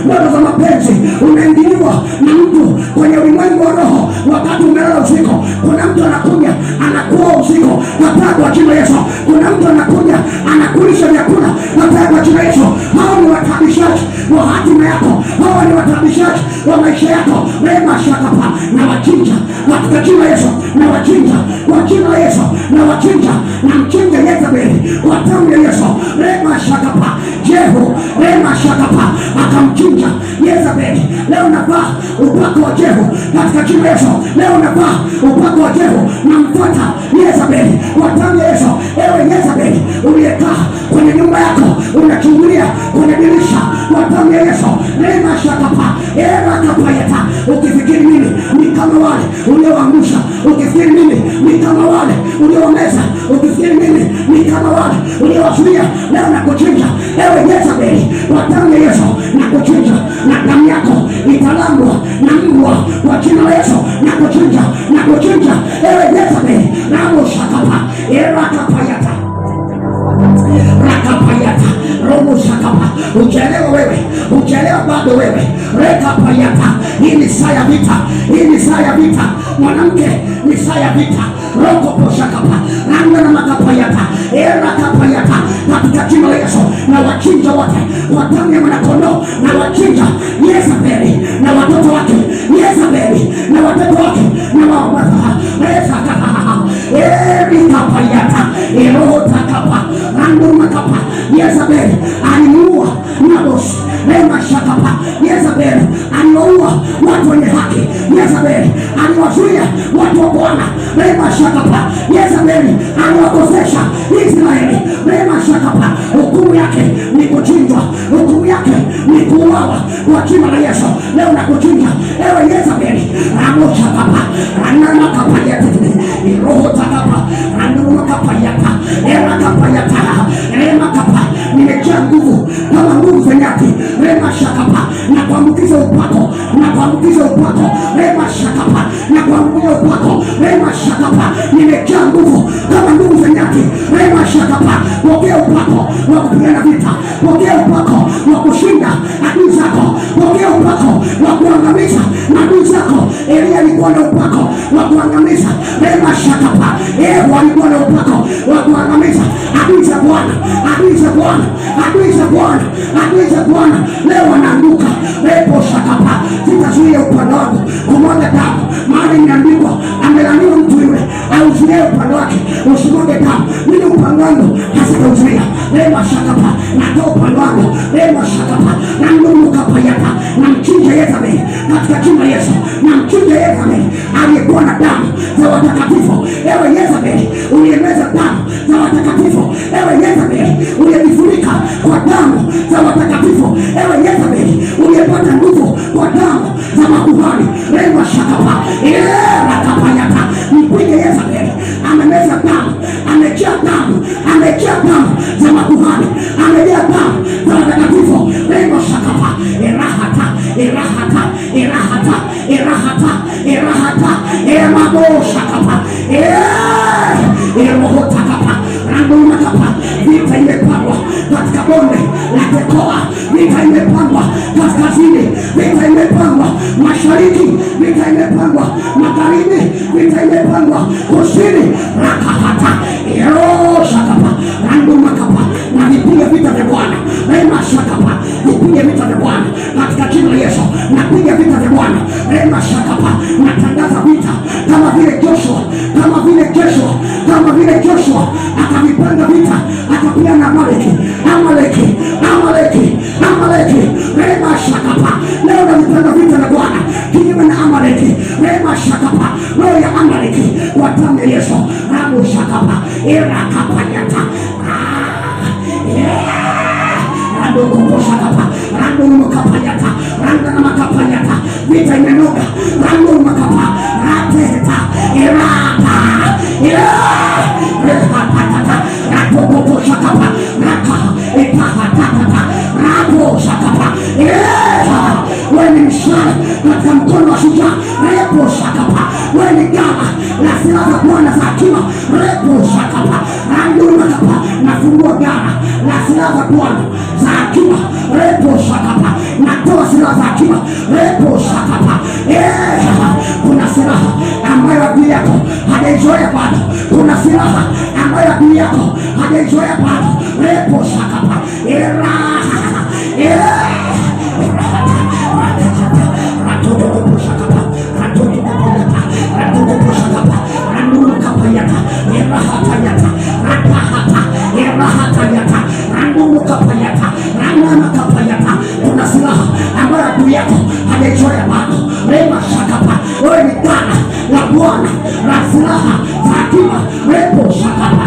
ndoto za mapenzi, unaingiliwa na mtu kwenye ulimwengu wa roho wakati umelala usiku. Kuna mtu anakuja anakuwa usiku, hata kwa jina la Yesu. Kuna mtu anakuja anakulisha vyakula, hata kwa jina la Yesu. Hao ni watabishaji wa hatima yako, hao ni watabishaji wa maisha yako. Rema shakapa, na wachinja katika jina la Yesu, na wachinja kwa jina la Yesu, na wachinja. Na mchinja Yezebeli kwa damu ya Yesu. Rema shakapa Jehu, rema shakapa akamchinja Yezebeli. Leo navaa upako wa Jehu katika jina la Yesu. Leo navaa upako wa Jehu, na mfuata Yezebeli kwa damu ya Yesu. Ewe Yezebeli uliyekaa kwenye nyumba yako unachungulia kwenye dirisha, kwa damu ya Yesu. Rema shakapa erakapayata. Ukifikiri mimi ni kama wale ulioangusha, ukifikiri mimi ni kama wale uliomeza, ukifikiri mimi ni kama wale uliowazuia, leo nakuchinja ewe Yezebeli kwa damu ya Yesu. Nakuchinja na damu yako italambwa na mbwa kwa jina la Yesu. Nakuchinja ewe Yezebeli ramo shakapa erakapayata rakapayata romo shakapa. Ukielewa wewe, ukielewa bado wewe. Rekapayata. Hii ni saa ya vita, hii ni saa ya vita mwanamke, ni saa ya vita. Rokopo shakapa ranga na makapayata erakapayata katika jina la Yesu. Na wachinja wote kwa damu ya mwanakondoo, na wachinja Yezebeli na watoto wake, Yezebeli na watoto wake, na erikapayata erotakapa rangu makapa. Yezebeli alimuua Naboth. Rema shakapa Yezebeli alimuua watu wenye haki. zake. Yezebeli aliwazuia watu wa Bwana. Rema shakapa. Yezebeli aliwakosesha Israeli. Rema shakapa. Hukumu yake ni kuchinjwa, hukumu yake ni kuuawa kwa jina la Yesu. Leo nakuchinja ewe Yezebeli. Ramo shakapa. Ranama kapayata. Roho takapa. Ranama kapayata. Era kapayata. Rema kapa. Nimejaa nguvu kama nguvu za nyati. Rema shakapa. Na kuambukiza upako, na kuambukiza upako. Rema shakapa. Na kuambukiza upako. Rema shakapa. Nimejaa nguvu kama nguvu za nyati. Rema shakapa. Pokea upako wa kupigana vita. Pokea upako wa kushinda adui zako. Pokea upako wa kuangamiza adui zako. Elia alikuwa na upako wa kuangamiza. Rema shakapa. Walikuwa na upako wa kuangamiza adui za Bwana, adui za Bwana, adui za Bwana, adui za Bwana. Leo wanaanguka. Repo shakapa. Sitazuia upande wangu kumwaga damu, maana imeandikwa, amelaniwa mtu yule auzuie upande wake usimwage damu. Mimi upande wangu hasitauzuia. Rema shakapa. Natoa upande wangu. Rema shakapa. Na Mungu kapayata. Na mchinja Yezebeli katika jina la Yesu. Na mchinja Yezebeli aliyekuwa na damu za watakatifu. Ewe Yezebeli uliemeza damu za watakatifu. Ewe Yezebeli uliyejifunika kwa damu za watakatifu. Ewe Yezebeli uliyepata nguvu kwa damu za makuhani. Rema shakapa. Rakapayata. Mpige Yezebeli. Amemeza damu, amejaa damu, amejaa damu za makuhani, amejaa damu za watakatifu. Rema shakapa. Irahata, irahata, irahata, irahata, irahata, emabo shakapa. Roho takapa. Randuma kapa. Vita imepangwa katika bonde la Tekoa. Vita imepangwa kaskazini. Vita imepangwa mashariki. Vita imepangwa magharibi. Vita imepangwa kusini. Rakahata. Shakapa. Randuma kapa. Na vipige vita vya Bwana. Rema shakapa. Vipige vita vya Bwana katika jina la Yesu. Napiga vita vya Bwana. Rema shakapa. Natangaza vita kama vile Joshua, kama vile Joshua, kama vile Joshua akavipanga vita, akapigana Amaleki, Amaleki, Amaleki, Amaleki. Rema shakapa. Leo navipanga vita vya Bwana kinyume na Amaleki. Rema shakapa. Roho ya Amaleki kwa damu ya Yesu. Ramo shakapa. Irakapayata. Rando kupo shakapa. Rando makapayata. Rando makapayata. Vita imenoga. Rando makapa. Rateta. Irata. Rekapatata. Rato kupo shakapa. Raka. Ipahata. Rapo shakapa. Wewe ni mshale katika mkono wa shujaa. Repo shakapa. Wewe ni gala la silaha za Bwana za akiba. Repo shakapa. Rando makapa. Nafungua gala la silaha za Bwana za akiba. Repo shakapa. Natoa silaha za akiba. Repo shakapa. Kuna silaha ambayo adui yako hajaizoea bado. Kuna silaha ambayo adui yako hajaizoea bado. Repo shakapa. Kuna silaha ambayo adui yako hajaizoea bado. Rema shakapa. Wewe ni ghala la Bwana la silaha za akiba. Repo shakapa.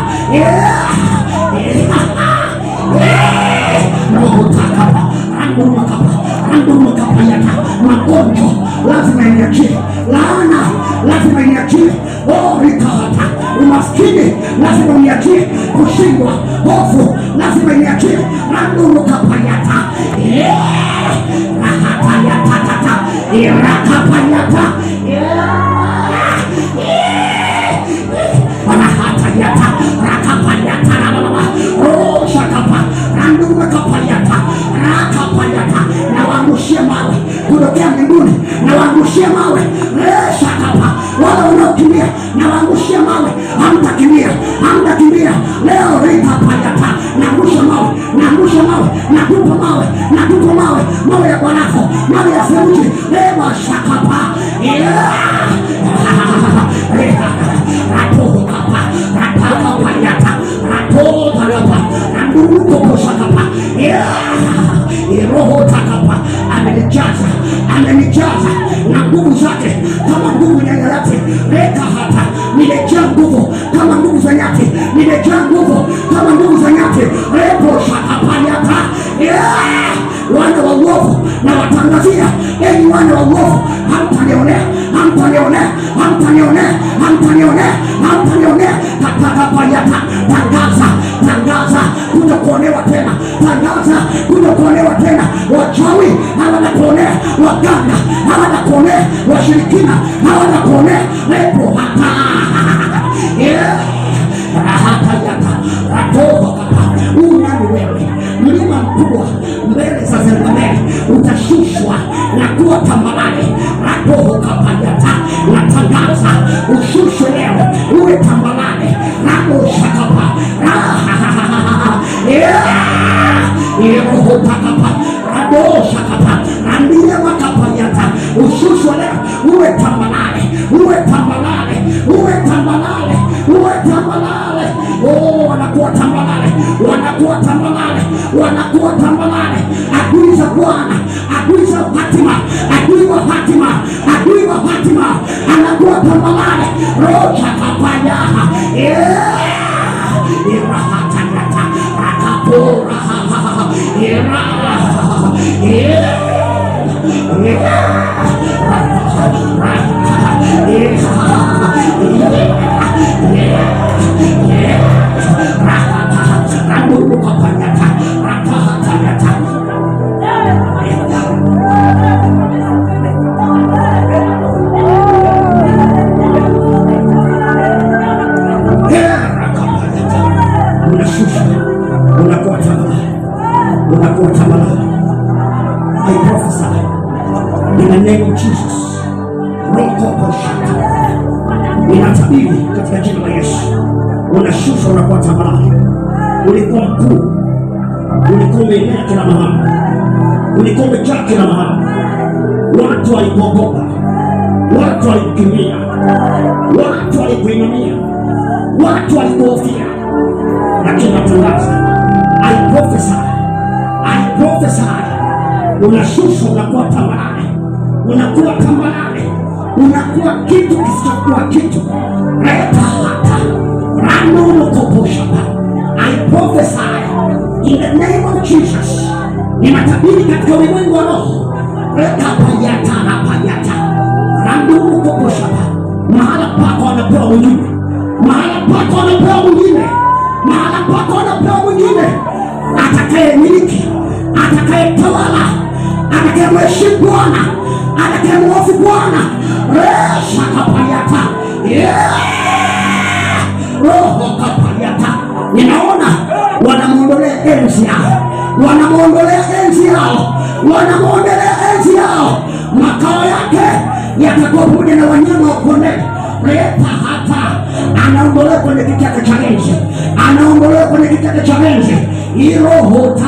Roho takapa. Randuma kapa. Randuma kapayata. Magonjwa lazima iniachie. Laana lazima iniachie. Rikahata. Umaskini lazima iniachie. Kushindwa, hofu lazima iniachie. Randuma kapayata. Rahapayata. Irakapayata. Rahatayata. Rakapayata. Shakapa. Randuma kapayata. Rakapayata. Na waangushie mawe kutokea mbinguni. Na waangushie mawe. Shakapa. Wala unaokimbia na waangushie mawe. Hamtakimbia, hamtakimbia. Leo rikapayata. Naangusha mawe, naangusha mawe, natupa mawe, natupa mawe. Mawe ya Bwanako, mawe ya seruji. Rema shakapa. Ratokapa. Ratokapayata. Ratokapa. Randuko shakapa. Roho takapa. Amenijaza, amenijaza na nguvu zake kama nguvu ya nyati. Leta hata nimejaa nguvu kama nguvu za nyati, nimejaa nguvu kama nguvu za nyati. Lepo shakapaliata. Wana wa uovu na watangazia, enyi wana wa uovu, hamtanionea, hamtanionea, hamtanionea, hamtanionea, hamtanionea. Katakapaliata. Tangaza, tangaza kutokuonewa tena, tangaza kutokuonewa tena. Wachawi hawatakuonea, waganga hawatakuonea, washirikina hawatakuonea. Lepo hata rahakayata ratohokapa. Unani wewe mlima mkubwa mbele za Zerubabeli utashushwa na kuwa tambarare. Ratohokapayata. Natangaza ushushwe leo uwe tambarare. Ramoshakapa. Yerohotakapa. Radoshakapa. Randia wakapayata. Ushushwe leo uwe tambarare, uwe tambarare, uwe tambarare, uwe tambarare. Oh, wanakuwa tambarare, wanakuwa tambarare, wanakuwa tambarare. Adui za Bwana, adui za hatima, adui wa hatima, adui wa hatima anakuwa tambarare. Rocha kapaya. Irahatangata rakapora. Unakuwa tambarare. I prophesy in the name of Jesus. Ninatabiri katika jina la Yesu. Unashusha, unakuwa tambarare. Ulikuwa mkuu, ulikuwa umeenea kila mahali, ulikuwa umejaa kila mahali. Watu walikuogopa, watu walikukimbia, watu walikuinamia, watu walikuhofia. Lakini natangaza, I prophesy, I prophesy, unashusha, unakuwa tambarare, unakuwa tambarare, unakuwa kitu kisichokuwa kitu. Leta hata ranulukoposhapa. I prophesy in the name of Jesus. Ninatabiri katika ulimwengu wa roho. Leta payata na payata ranulukoposhapa. Mahala pako anapewa mwingine, mahala pako anapewa mwingine, mahala pako anapewa mwingine. Atakaye miliki, atakaye tawala, atakaye mheshimu Bwana, atakaye mhofu Bwana. Resha kapayata. Roho kapayata. Ninaona wanamuondolea enzi yao, wanamuondolea enzi yao, wanamuondolea enzi yao. Makao yake yatakuwa pamoja na wanyama wa kondeni. Leta hata anaondolewa kwenye kiti chake cha enzi, anaondolewa kwenye kiti chake cha enzi. Irohota.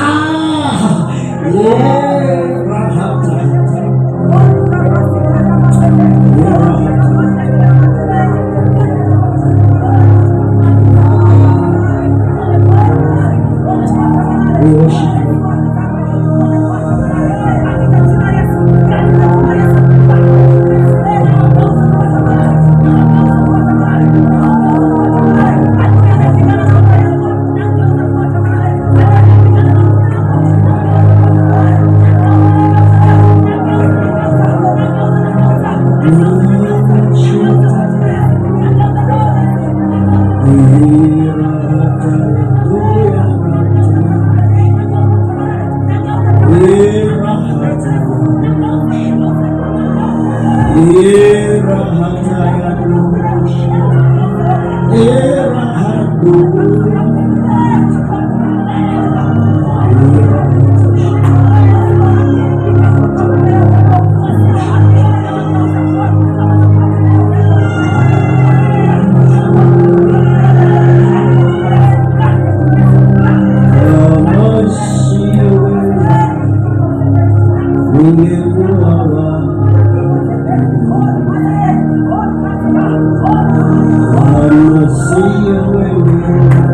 See you.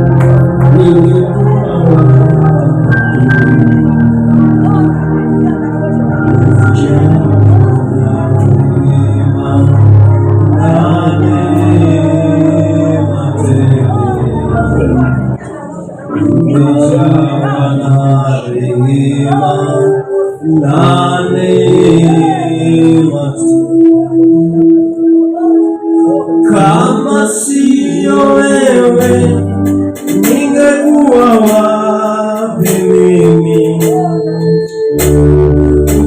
sio wewe ningekuwa wapi mimi?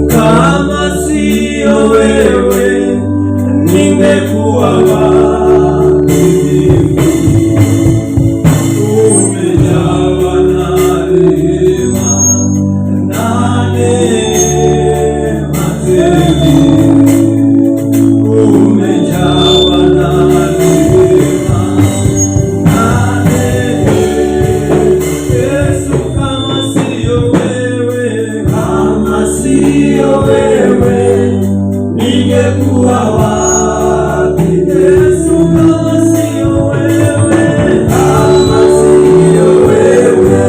Kama sio wewe ningekuwa wapi mimi? Umejawa na rehema na neema tele. Umejawa na rehema na neema. Yesu, kama sio wewe, kama sio wewe ningekuwa wapi? Yesu, kama sio wewe, kama sio wewe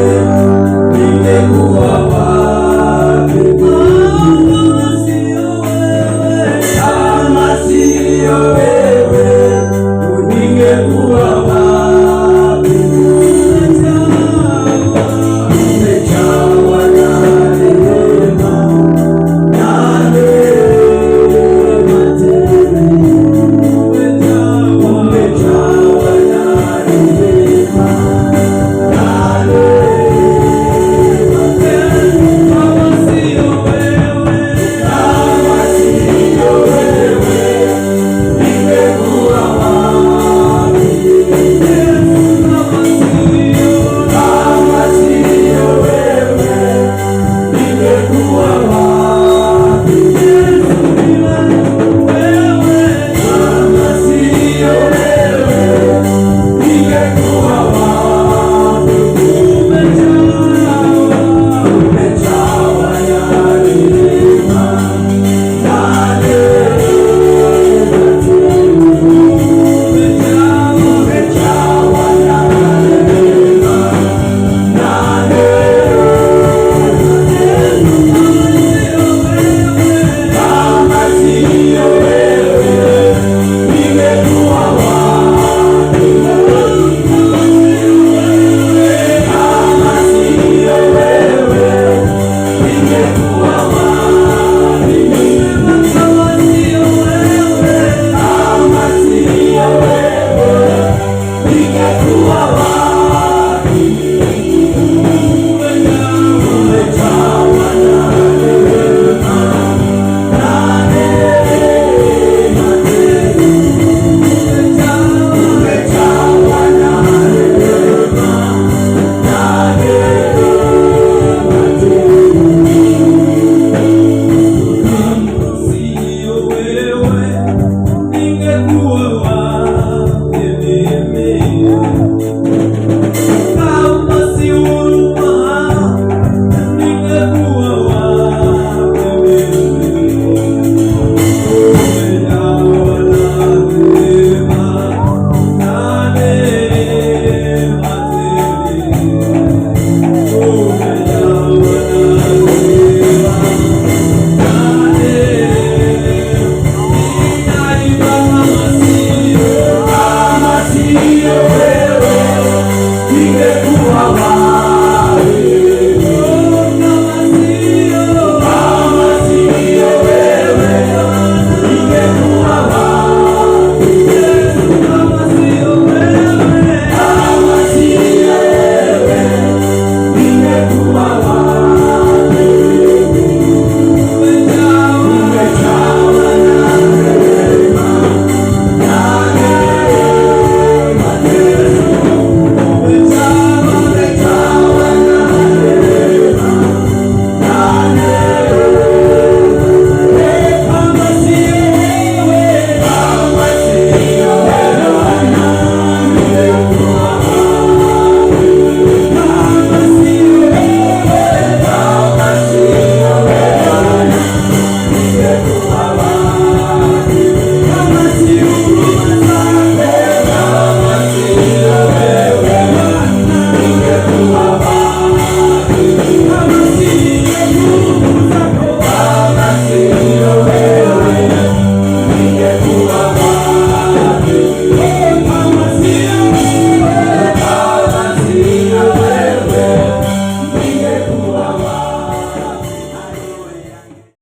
ningekuwa wapi? Kama sio wewe, kama sio wewe ningekuwa wapi? Umejawa na rehema na neema tele. Umejawa na rehema na neema tele. Kama sio wewe, kama sio wewe ningekuwa wapi? Kama sio wewe ningekuwa wapi? Kama sio wewe ningekuwa wapi? Umejawa na rehema na neema tele. Umejawa na rehema na kama sio wewe ningekuwa wapi? Kama sio wewe ningekuwa wapi? Kama sio wewe, kama sio wewe ningekuwa wapi? Umejawa na rehema na neema tele. Umejawa na rehema na neema tele. Kama sio wewe ningekuwa wapi mimi? Kama si huruma ningekuwa wapi mimi? Umejawa na rehema na neema tele. Umejawa na rehema na neema. Ninaimba kama sio wewe ningekuwa wapi? Kama sio wewe ningekuwa wapi? Kama sio wewe, kama sio wewe ningekuwa wapi? Umejawa na rehema na neema tele. Umejawa na rehema na neema. Kama sio wewe, kama sio wewe ningekuwa wapi? Kama sio wewe, kama sio wewe ningekuwa wapi? Kama si huruma zako, kama sio wewe ningekuwa wapi?